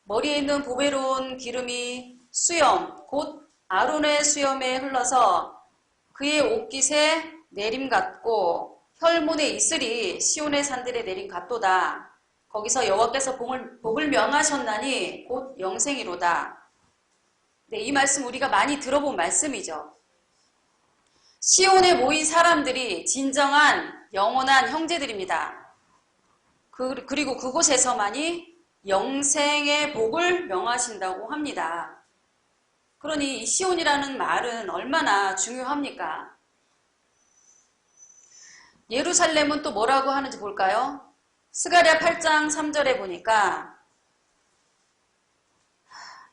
머리에 있는 보배로운 기름이 수염 곧 아론의 수염에 흘러서 그의 옷깃에 내림 같고 혈문의 이슬이 시온의 산들에 내림 같도다. 거기서 여호와께서 복을 명하셨나니 곧 영생이로다. 네, 이 말씀 우리가 많이 들어본 말씀이죠. 시온에 모인 사람들이 진정한 영원한 형제들입니다. 그리고 그곳에서만이 영생의 복을 명하신다고 합니다. 그러니 이 시온이라는 말은 얼마나 중요합니까? 예루살렘은 또 뭐라고 하는지 볼까요? 스가랴 8장 3절에 보니까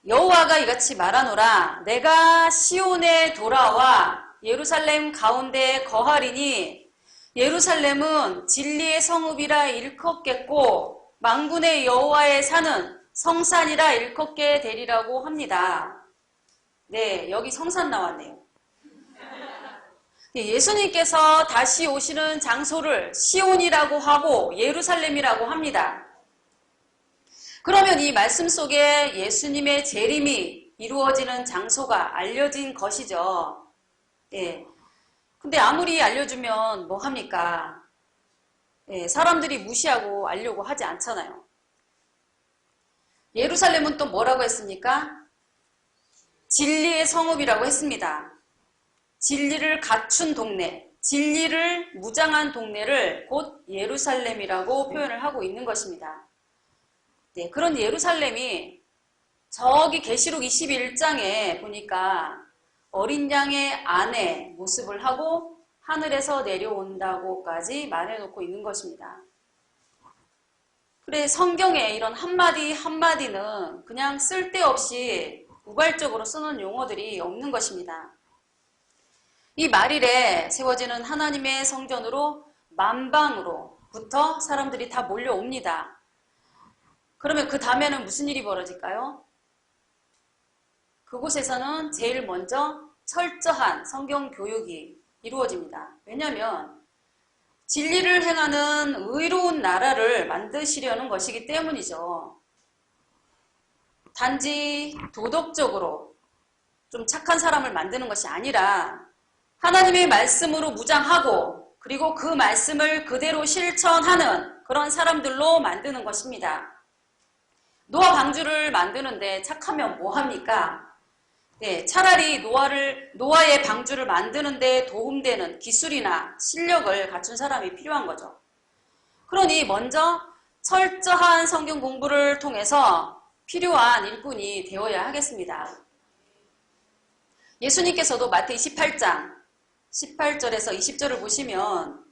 여호와가 이같이 말하노라 내가 시온에 돌아와 예루살렘 가운데 거하리니 예루살렘은 진리의 성읍이라 일컫겠고 만군의 여호와의 산은 성산이라 일컫게 되리라고 합니다. 네, 여기 성산 나왔네요. 예수님께서 다시 오시는 장소를 시온이라고 하고 예루살렘이라고 합니다. 그러면 이 말씀 속에 예수님의 재림이 이루어지는 장소가 알려진 것이죠. 예. 근데 아무리 알려주면 뭐 합니까? 예, 사람들이 무시하고 알려고 하지 않잖아요. 예루살렘은 또 뭐라고 했습니까? 진리의 성읍이라고 했습니다. 진리를 갖춘 동네, 진리를 무장한 동네를 곧 예루살렘이라고 표현을 하고 있는 것입니다. 네, 그런 예루살렘이 저기 계시록 21장에 보니까 어린 양의 아내 모습을 하고 하늘에서 내려온다고까지 말해놓고 있는 것입니다. 그래, 성경에 이런 한마디 한마디는 그냥 쓸데없이 우발적으로 쓰는 용어들이 없는 것입니다. 이 말일에 세워지는 하나님의 성전으로 만방으로부터 사람들이 다 몰려옵니다. 그러면 그 다음에는 무슨 일이 벌어질까요? 그곳에서는 제일 먼저 철저한 성경 교육이 이루어집니다. 왜냐하면 진리를 행하는 의로운 나라를 만드시려는 것이기 때문이죠. 단지 도덕적으로 좀 착한 사람을 만드는 것이 아니라 하나님의 말씀으로 무장하고 그리고 그 말씀을 그대로 실천하는 그런 사람들로 만드는 것입니다. 노아 방주를 만드는데 착하면 뭐합니까? 네, 차라리 노아의 방주를 만드는데 도움되는 기술이나 실력을 갖춘 사람이 필요한 거죠. 그러니 먼저 철저한 성경 공부를 통해서 필요한 일꾼이 되어야 하겠습니다. 예수님께서도 마태이 18장 18절에서 20절을 보시면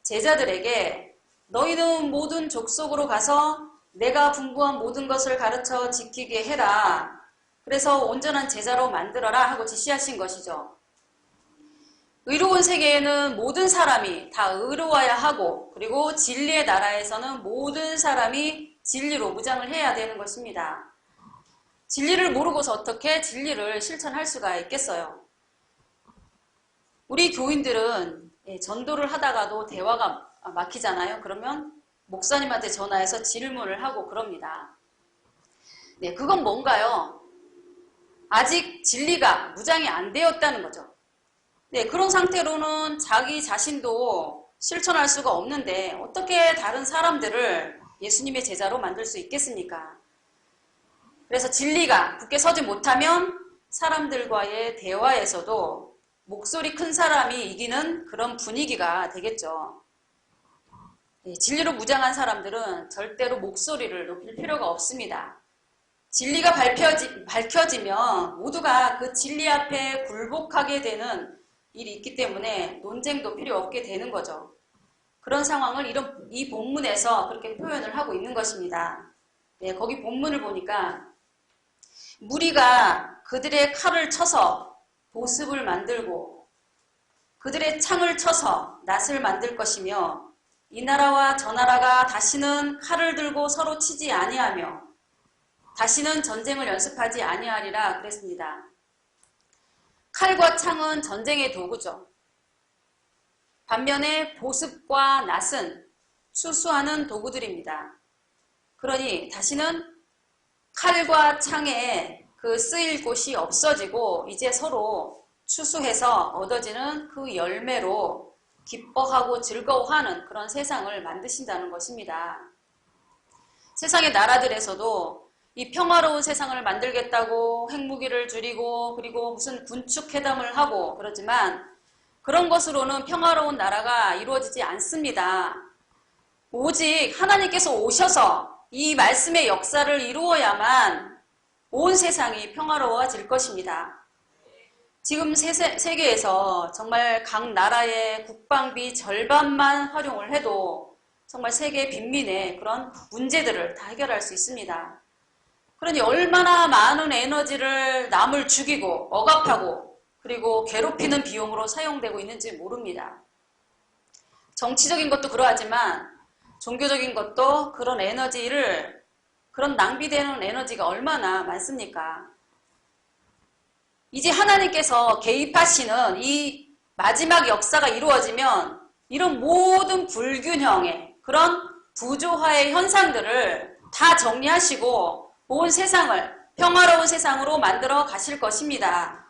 제자들에게 너희는 모든 족속으로 가서 내가 분부한 모든 것을 가르쳐 지키게 해라. 그래서 온전한 제자로 만들어라 하고 지시하신 것이죠. 의로운 세계에는 모든 사람이 다 의로워야 하고 그리고 진리의 나라에서는 모든 사람이 진리로 무장을 해야 되는 것입니다. 진리를 모르고서 어떻게 진리를 실천할 수가 있겠어요? 우리 교인들은 전도를 하다가도 대화가 막히잖아요. 그러면 목사님한테 전화해서 질문을 하고 그럽니다. 네, 그건 뭔가요? 아직 진리가 무장이 안 되었다는 거죠. 네, 그런 상태로는 자기 자신도 실천할 수가 없는데 어떻게 다른 사람들을 예수님의 제자로 만들 수 있겠습니까? 그래서 진리가 굳게 서지 못하면 사람들과의 대화에서도 목소리 큰 사람이 이기는 그런 분위기가 되겠죠. 진리로 무장한 사람들은 절대로 목소리를 높일 필요가 없습니다. 진리가 밝혀지면 모두가 그 진리 앞에 굴복하게 되는 일이 있기 때문에 논쟁도 필요 없게 되는 거죠. 그런 상황을 이 본문에서 그렇게 표현을 하고 있는 것입니다. 네, 거기 본문을 보니까 무리가 그들의 칼을 쳐서 보습을 만들고 그들의 창을 쳐서 낫을 만들 것이며 이 나라와 저 나라가 다시는 칼을 들고 서로 치지 아니하며 다시는 전쟁을 연습하지 아니하리라 그랬습니다. 칼과 창은 전쟁의 도구죠. 반면에 보습과 낫은 추수하는 도구들입니다. 그러니 다시는 칼과 창에 그 쓰일 곳이 없어지고 이제 서로 추수해서 얻어지는 그 열매로 기뻐하고 즐거워하는 그런 세상을 만드신다는 것입니다. 세상의 나라들에서도 이 평화로운 세상을 만들겠다고 핵무기를 줄이고 그리고 무슨 군축회담을 하고 그러지만 그런 것으로는 평화로운 나라가 이루어지지 않습니다. 오직 하나님께서 오셔서 이 말씀의 역사를 이루어야만 온 세상이 평화로워질 것입니다. 지금 세계에서 정말 각 나라의 국방비 절반만 활용을 해도 정말 세계 빈민의 그런 문제들을 다 해결할 수 있습니다. 그러니 얼마나 많은 에너지를 남을 죽이고 억압하고 그리고 괴롭히는 비용으로 사용되고 있는지 모릅니다. 정치적인 것도 그러하지만 종교적인 것도 그런 에너지를 그런 낭비되는 에너지가 얼마나 많습니까? 이제 하나님께서 개입하시는 이 마지막 역사가 이루어지면 이런 모든 불균형의 그런 부조화의 현상들을 다 정리하시고 온 세상을 평화로운 세상으로 만들어 가실 것입니다.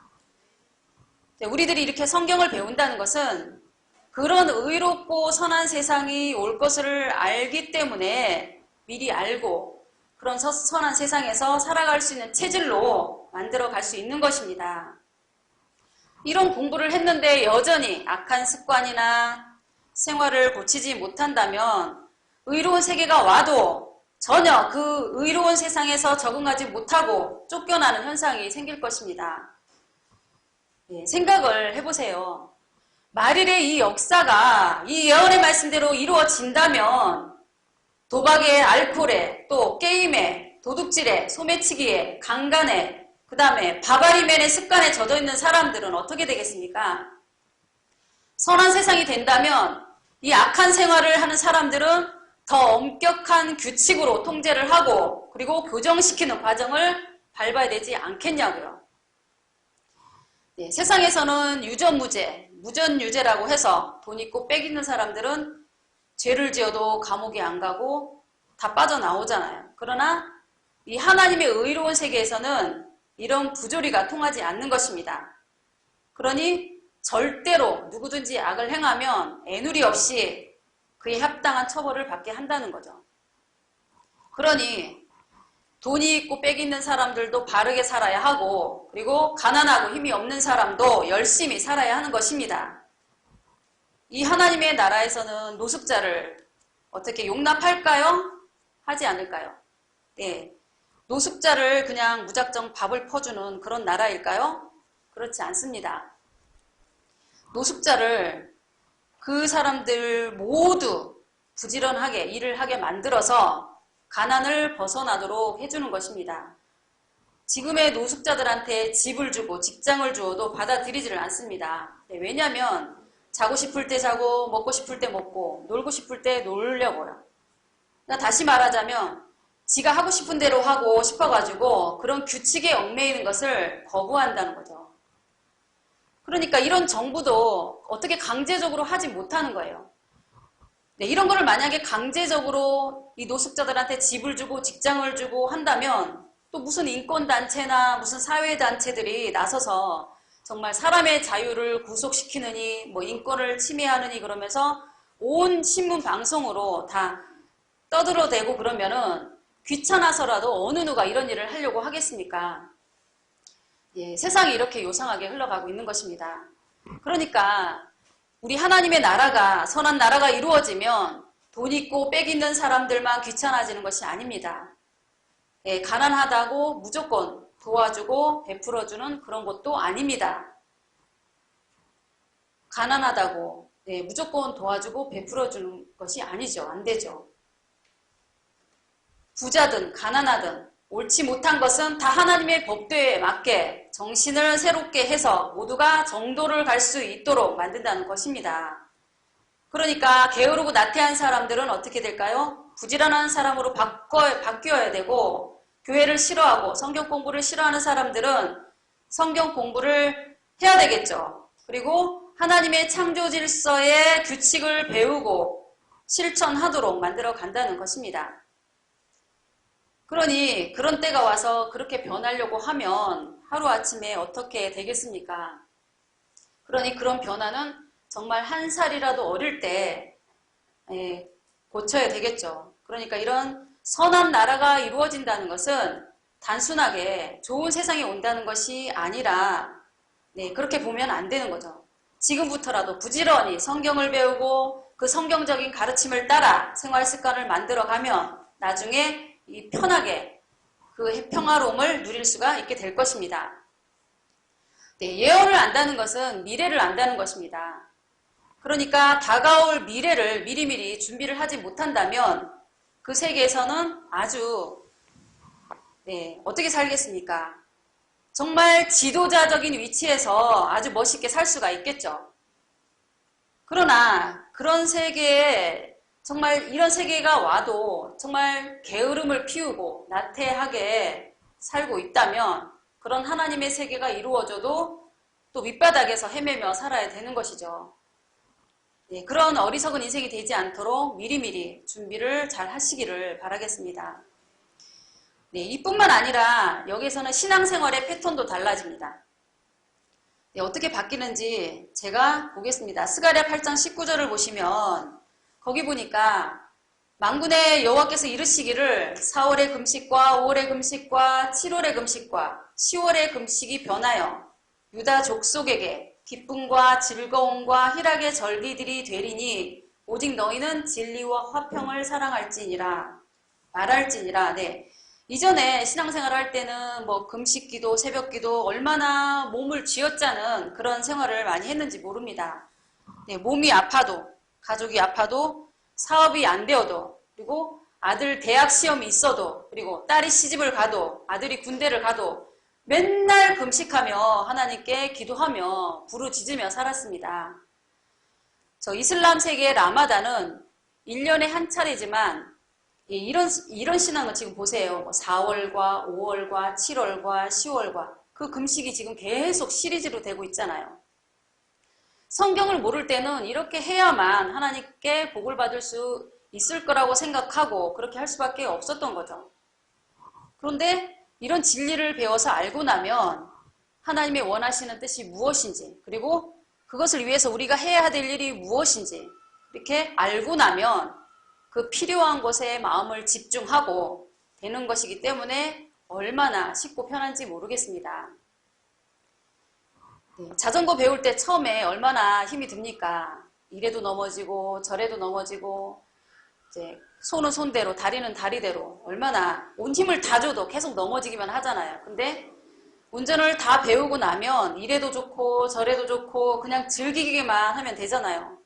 우리들이 이렇게 성경을 배운다는 것은 그런 의롭고 선한 세상이 올 것을 알기 때문에 미리 알고 그런 선한 세상에서 살아갈 수 있는 체질로 만들어 갈 수 있는 것입니다. 이런 공부를 했는데 여전히 악한 습관이나 생활을 고치지 못한다면 의로운 세계가 와도 전혀 그 의로운 세상에서 적응하지 못하고 쫓겨나는 현상이 생길 것입니다. 생각을 해보세요. 만일에 이 역사가 이 예언의 말씀대로 이루어진다면 도박에, 알코올에, 또 게임에, 도둑질에, 소매치기에, 강간에, 그 다음에 바바리맨의 습관에 젖어있는 사람들은 어떻게 되겠습니까? 선한 세상이 된다면 이 악한 생활을 하는 사람들은 더 엄격한 규칙으로 통제를 하고 그리고 교정시키는 과정을 밟아야 되지 않겠냐고요. 네, 세상에서는 유전무죄, 무전유죄라고 해서 돈 있고 빽 있는 사람들은 죄를 지어도 감옥에 안 가고 다 빠져나오잖아요. 그러나 이 하나님의 의로운 세계에서는 이런 부조리가 통하지 않는 것입니다. 그러니 절대로 누구든지 악을 행하면 애누리 없이 그에 합당한 처벌을 받게 한다는 거죠. 그러니 돈이 있고 빽 있는 사람들도 바르게 살아야 하고 그리고 가난하고 힘이 없는 사람도 열심히 살아야 하는 것입니다. 이 하나님의 나라에서는 노숙자를 어떻게 용납할까요? 하지 않을까요? 네, 노숙자를 그냥 무작정 밥을 퍼주는 그런 나라일까요? 그렇지 않습니다. 노숙자를 그 사람들 모두 부지런하게 일을 하게 만들어서 가난을 벗어나도록 해주는 것입니다. 지금의 노숙자들한테 집을 주고 직장을 주어도 받아들이지를 않습니다. 네, 왜냐하면 자고 싶을 때 자고 먹고 싶을 때 먹고 놀고 싶을 때 놀려고요. 그러니까 다시 말하자면 지가 하고 싶은 대로 하고 싶어가지고 그런 규칙에 얽매이는 것을 거부한다는 거죠. 그러니까 이런 정부도 어떻게 강제적으로 하지 못하는 거예요. 네, 이런 거를 만약에 강제적으로 이 노숙자들한테 집을 주고 직장을 주고 한다면 또 무슨 인권단체나 무슨 사회단체들이 나서서 정말 사람의 자유를 구속시키느니 뭐 인권을 침해하느니 그러면서 온 신문 방송으로 다 떠들어대고 그러면은 귀찮아서라도 어느 누가 이런 일을 하려고 하겠습니까? 예, 세상이 이렇게 요상하게 흘러가고 있는 것입니다. 그러니까 우리 하나님의 나라가 선한 나라가 이루어지면 돈 있고 빽 있는 사람들만 귀찮아지는 것이 아닙니다. 예, 가난하다고 무조건 도와주고 베풀어주는 그런 것도 아닙니다. 가난하다고 무조건 도와주고 베풀어주는 것이 아니죠. 안 되죠. 부자든 가난하든 옳지 못한 것은 다 하나님의 법도에 맞게 정신을 새롭게 해서 모두가 정도를 갈 수 있도록 만든다는 것입니다. 그러니까 게으르고 나태한 사람들은 어떻게 될까요? 부지런한 사람으로 바뀌어야 되고 교회를 싫어하고 성경 공부를 싫어하는 사람들은 성경 공부를 해야 되겠죠. 그리고 하나님의 창조 질서의 규칙을 배우고 실천하도록 만들어 간다는 것입니다. 그러니 그런 때가 와서 그렇게 변하려고 하면 하루아침에 어떻게 되겠습니까? 그러니 그런 변화는 정말 한 살이라도 어릴 때 고쳐야 되겠죠. 그러니까 이런 선한 나라가 이루어진다는 것은 단순하게 좋은 세상이 온다는 것이 아니라 그렇게 보면 안 되는 거죠. 지금부터라도 부지런히 성경을 배우고 그 성경적인 가르침을 따라 생활 습관을 만들어가면 나중에 이 편하게 그 평화로움을 누릴 수가 있게 될 것입니다. 예언을 안다는 것은 미래를 안다는 것입니다. 그러니까 다가올 미래를 미리미리 준비를 하지 못한다면 그 세계에서는 아주 어떻게 살겠습니까? 정말 지도자적인 위치에서 아주 멋있게 살 수가 있겠죠. 그러나 그런 세계에 정말 이런 세계가 와도 정말 게으름을 피우고 나태하게 살고 있다면 그런 하나님의 세계가 이루어져도 또 밑바닥에서 헤매며 살아야 되는 것이죠. 그런 어리석은 인생이 되지 않도록 미리미리 준비를 잘 하시기를 바라겠습니다. 이뿐만 아니라 여기에서는 신앙생활의 패턴도 달라집니다. 어떻게 바뀌는지 제가 보겠습니다. 스가랴 8장 19절을 보시면 거기 보니까 만군의 여호와께서 이르시기를 4월의 금식과 5월의 금식과 7월의 금식과 10월의 금식이 변하여 유다 족속에게 기쁨과 즐거움과 희락의 절기들이 되리니 오직 너희는 진리와 화평을 사랑할지니라 말할지니라. 이전에 신앙생활을 할 때는 뭐 금식기도 새벽기도 얼마나 몸을 쥐어짜는 그런 생활을 많이 했는지 모릅니다. 몸이 아파도 가족이 아파도 사업이 안 되어도 그리고 아들 대학 시험이 있어도 그리고 딸이 시집을 가도 아들이 군대를 가도 맨날 금식하며 하나님께 기도하며 부르짖으며 살았습니다. 저 이슬람 세계의 라마단은 1년에 한 차례지만 이런 신앙을 지금 보세요. 4월과 5월과 7월과 10월과 그 금식이 지금 계속 시리즈로 되고 있잖아요. 성경을 모를 때는 이렇게 해야만 하나님께 복을 받을 수 있을 거라고 생각하고 그렇게 할 수밖에 없었던 거죠. 그런데 이런 진리를 배워서 알고 나면 하나님의 원하시는 뜻이 무엇인지 그리고 그것을 위해서 우리가 해야 될 일이 무엇인지 이렇게 알고 나면 그 필요한 것에 마음을 집중하고 되는 것이기 때문에 얼마나 쉽고 편한지 모르겠습니다. 자전거 배울 때 처음에 얼마나 힘이 듭니까? 이래도 넘어지고 저래도 넘어지고 이제 손은 손대로 다리는 다리대로 얼마나 온 힘을 다 줘도 계속 넘어지기만 하잖아요. 근데 운전을 다 배우고 나면 이래도 좋고 저래도 좋고 그냥 즐기기만 하면 되잖아요.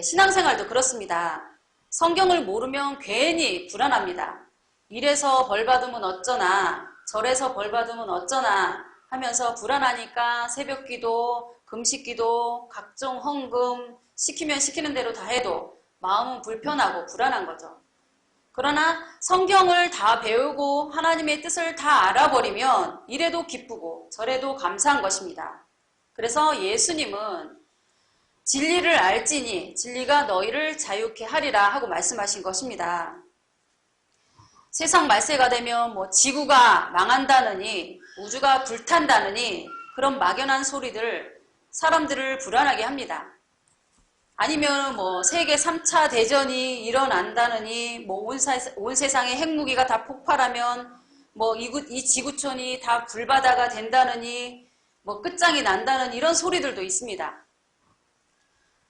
신앙생활도 그렇습니다. 성경을 모르면 괜히 불안합니다. 이래서 벌 받으면 어쩌나 저래서 벌 받으면 어쩌나 하면서 불안하니까 새벽기도, 금식기도, 각종 헌금 시키면 시키는 대로 다 해도 마음은 불편하고 불안한 거죠. 그러나 성경을 다 배우고 하나님의 뜻을 다 알아버리면 이래도 기쁘고 저래도 감사한 것입니다. 그래서 예수님은 진리를 알지니 진리가 너희를 자유케 하리라 하고 말씀하신 것입니다. 세상 말세가 되면 뭐 지구가 망한다느니 우주가 불탄다느니 그런 막연한 소리들 사람들을 불안하게 합니다. 아니면 뭐 세계 3차 대전이 일어난다느니 뭐 온 세상의 핵무기가 다 폭발하면 뭐 이 지구촌이 다 불바다가 된다느니 뭐 끝장이 난다는 이런 소리들도 있습니다.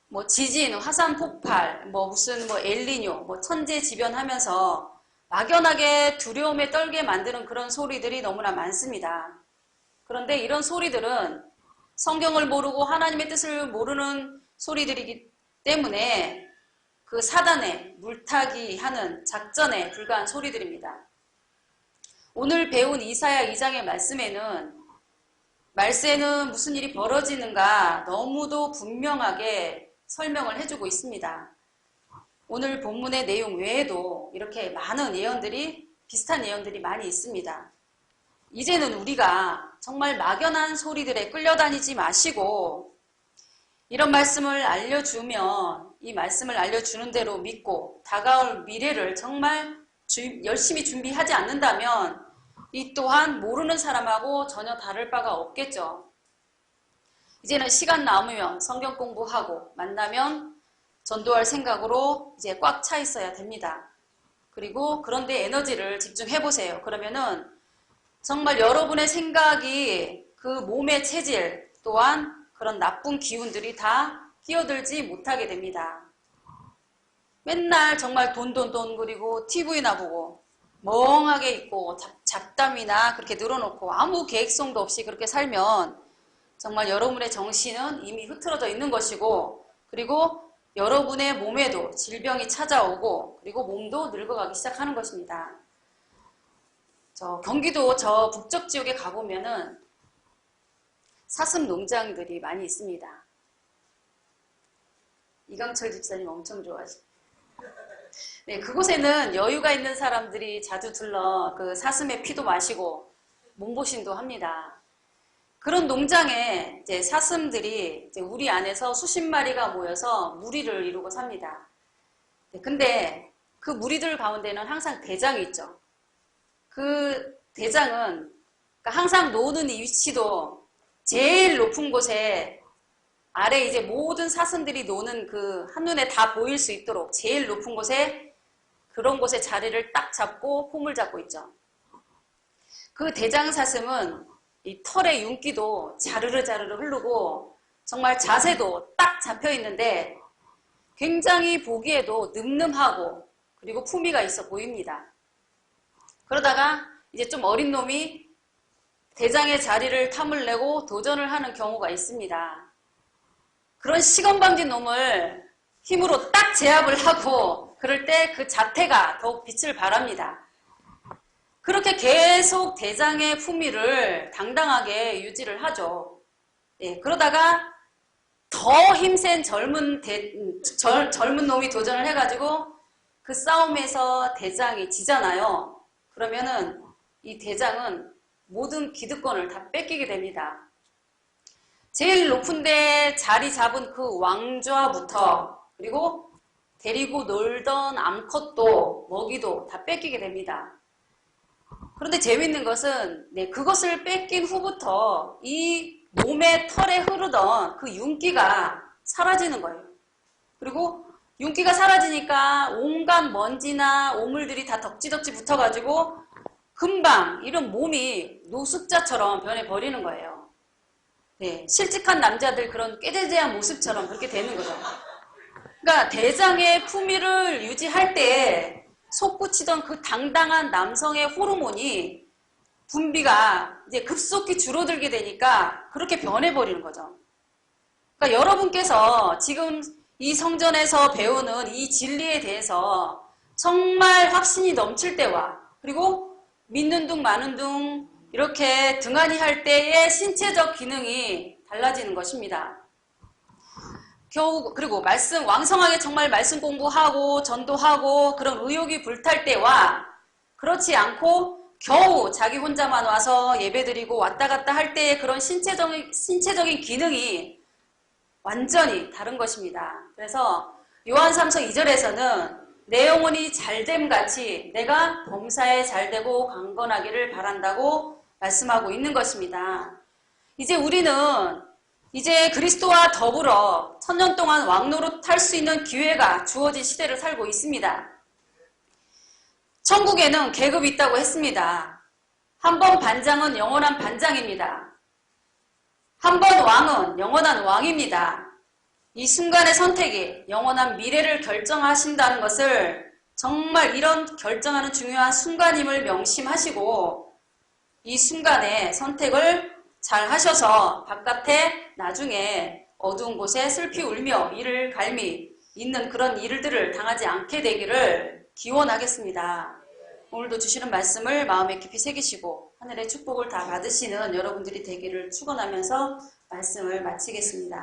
뭐 지진, 화산 폭발, 뭐 무슨 뭐 엘니뇨, 뭐 천재지변하면서 막연하게 두려움에 떨게 만드는 그런 소리들이 너무나 많습니다. 그런데 이런 소리들은 성경을 모르고 하나님의 뜻을 모르는 소리들이기 때문에 그 사단의 물타기 하는 작전에 불과한 소리들입니다. 오늘 배운 이사야 2장의 말세는 무슨 일이 벌어지는가 너무도 분명하게 설명을 해주고 있습니다. 오늘 본문의 내용 외에도 이렇게 많은 예언들이 비슷한 예언들이 많이 있습니다. 이제는 우리가 정말 막연한 소리들에 끌려다니지 마시고 이런 말씀을 알려주면 이 말씀을 알려주는 대로 믿고 다가올 미래를 정말 열심히 준비하지 않는다면 이 또한 모르는 사람하고 전혀 다를 바가 없겠죠. 이제는 시간 남으면 성경 공부하고 만나면 전도할 생각으로 이제 꽉 차 있어야 됩니다. 그리고 그런데 에너지를 집중해 보세요. 그러면은 정말 여러분의 생각이 그 몸의 체질 또한 그런 나쁜 기운들이 다 끼어들지 못하게 됩니다. 맨날 정말 돈 그리고 TV나 보고 멍하게 있고 잡담이나 그렇게 늘어놓고 아무 계획성도 없이 그렇게 살면 정말 여러분의 정신은 이미 흐트러져 있는 것이고 그리고 여러분의 몸에도 질병이 찾아오고 그리고 몸도 늙어가기 시작하는 것입니다. 경기도 저 북쪽 지역에 가보면은 사슴 농장들이 많이 있습니다. 이강철 집사님 엄청 좋아하시죠. 네, 그곳에는 여유가 있는 사람들이 자주 들러 그 사슴의 피도 마시고 몸보신도 합니다. 그런 농장에 이제 사슴들이 이제 우리 안에서 수십 마리가 모여서 무리를 이루고 삽니다. 네, 근데 그 무리들 가운데는 항상 대장이 있죠. 그 대장은 그러니까 항상 노는 이 위치도 제일 높은 곳에 아래 이제 모든 사슴들이 노는 그 한눈에 다 보일 수 있도록 제일 높은 곳에 그런 곳에 자리를 딱 잡고 폼을 잡고 있죠. 그 대장 사슴은 이 털의 윤기도 자르르 흐르고 정말 자세도 딱 잡혀 있는데 굉장히 보기에도 늠름하고 그리고 품위가 있어 보입니다. 그러다가 이제 좀 어린 놈이 대장의 자리를 탐을 내고 도전을 하는 경우가 있습니다. 그런 시건방진 놈을 힘으로 딱 제압을 하고 그럴 때 그 자태가 더욱 빛을 발합니다. 그렇게 계속 대장의 품위를 당당하게 유지를 하죠. 예, 그러다가 더 힘센 젊은 놈이 도전을 해가지고 그 싸움에서 대장이 지잖아요. 그러면은 이 대장은 모든 기득권을 다 뺏기게 됩니다. 제일 높은 데 자리 잡은 그 왕좌부터 그리고 데리고 놀던 암컷도 먹이도 다 뺏기게 됩니다. 그런데 재밌는 것은 그것을 뺏긴 후부터 이 몸의 털에 흐르던 그 윤기가 사라지는 거예요. 그리고 윤기가 사라지니까 온갖 먼지나 오물들이 다 덕지덕지 붙어가지고 금방 이런 몸이 노숙자처럼 변해버리는 거예요. 네, 실직한 남자들 그런 꾀대대한 모습처럼 그렇게 되는 거죠. 그러니까 대장의 품위를 유지할 때 솟구치던 그 당당한 남성의 호르몬이 분비가 이제 급속히 줄어들게 되니까 그렇게 변해버리는 거죠. 그러니까 여러분께서 지금 이 성전에서 배우는 이 진리에 대해서 정말 확신이 넘칠 때와 그리고 믿는 둥 마는 둥 이렇게 등한히 할 때의 신체적 기능이 달라지는 것입니다. 겨우 그리고 말씀 왕성하게 정말 말씀 공부하고 전도하고 그런 의욕이 불탈 때와 그렇지 않고 겨우 자기 혼자만 와서 예배드리고 왔다 갔다 할 때의 그런 신체적인 기능이 완전히 다른 것입니다. 그래서 요한 3서 2절에서는 내 영혼이 잘됨 같이 내가 범사에 잘되고 강건하기를 바란다고 말씀하고 있는 것입니다. 이제 우리는 이제 그리스도와 더불어 천년 동안 왕노릇할 수 있는 기회가 주어진 시대를 살고 있습니다. 천국에는 계급이 있다고 했습니다. 한 번 반장은 영원한 반장입니다. 한 번 왕은 영원한 왕입니다. 이 순간의 선택이 영원한 미래를 결정하신다는 것을 정말 이런 결정하는 중요한 순간임을 명심하시고 이 순간에 선택을 잘 하셔서 바깥에 나중에 어두운 곳에 슬피 울며 이를 갈미 있는 그런 일들을 당하지 않게 되기를 기원하겠습니다. 오늘도 주시는 말씀을 마음에 깊이 새기시고 하늘의 축복을 다 받으시는 여러분들이 되기를 축원하면서 말씀을 마치겠습니다.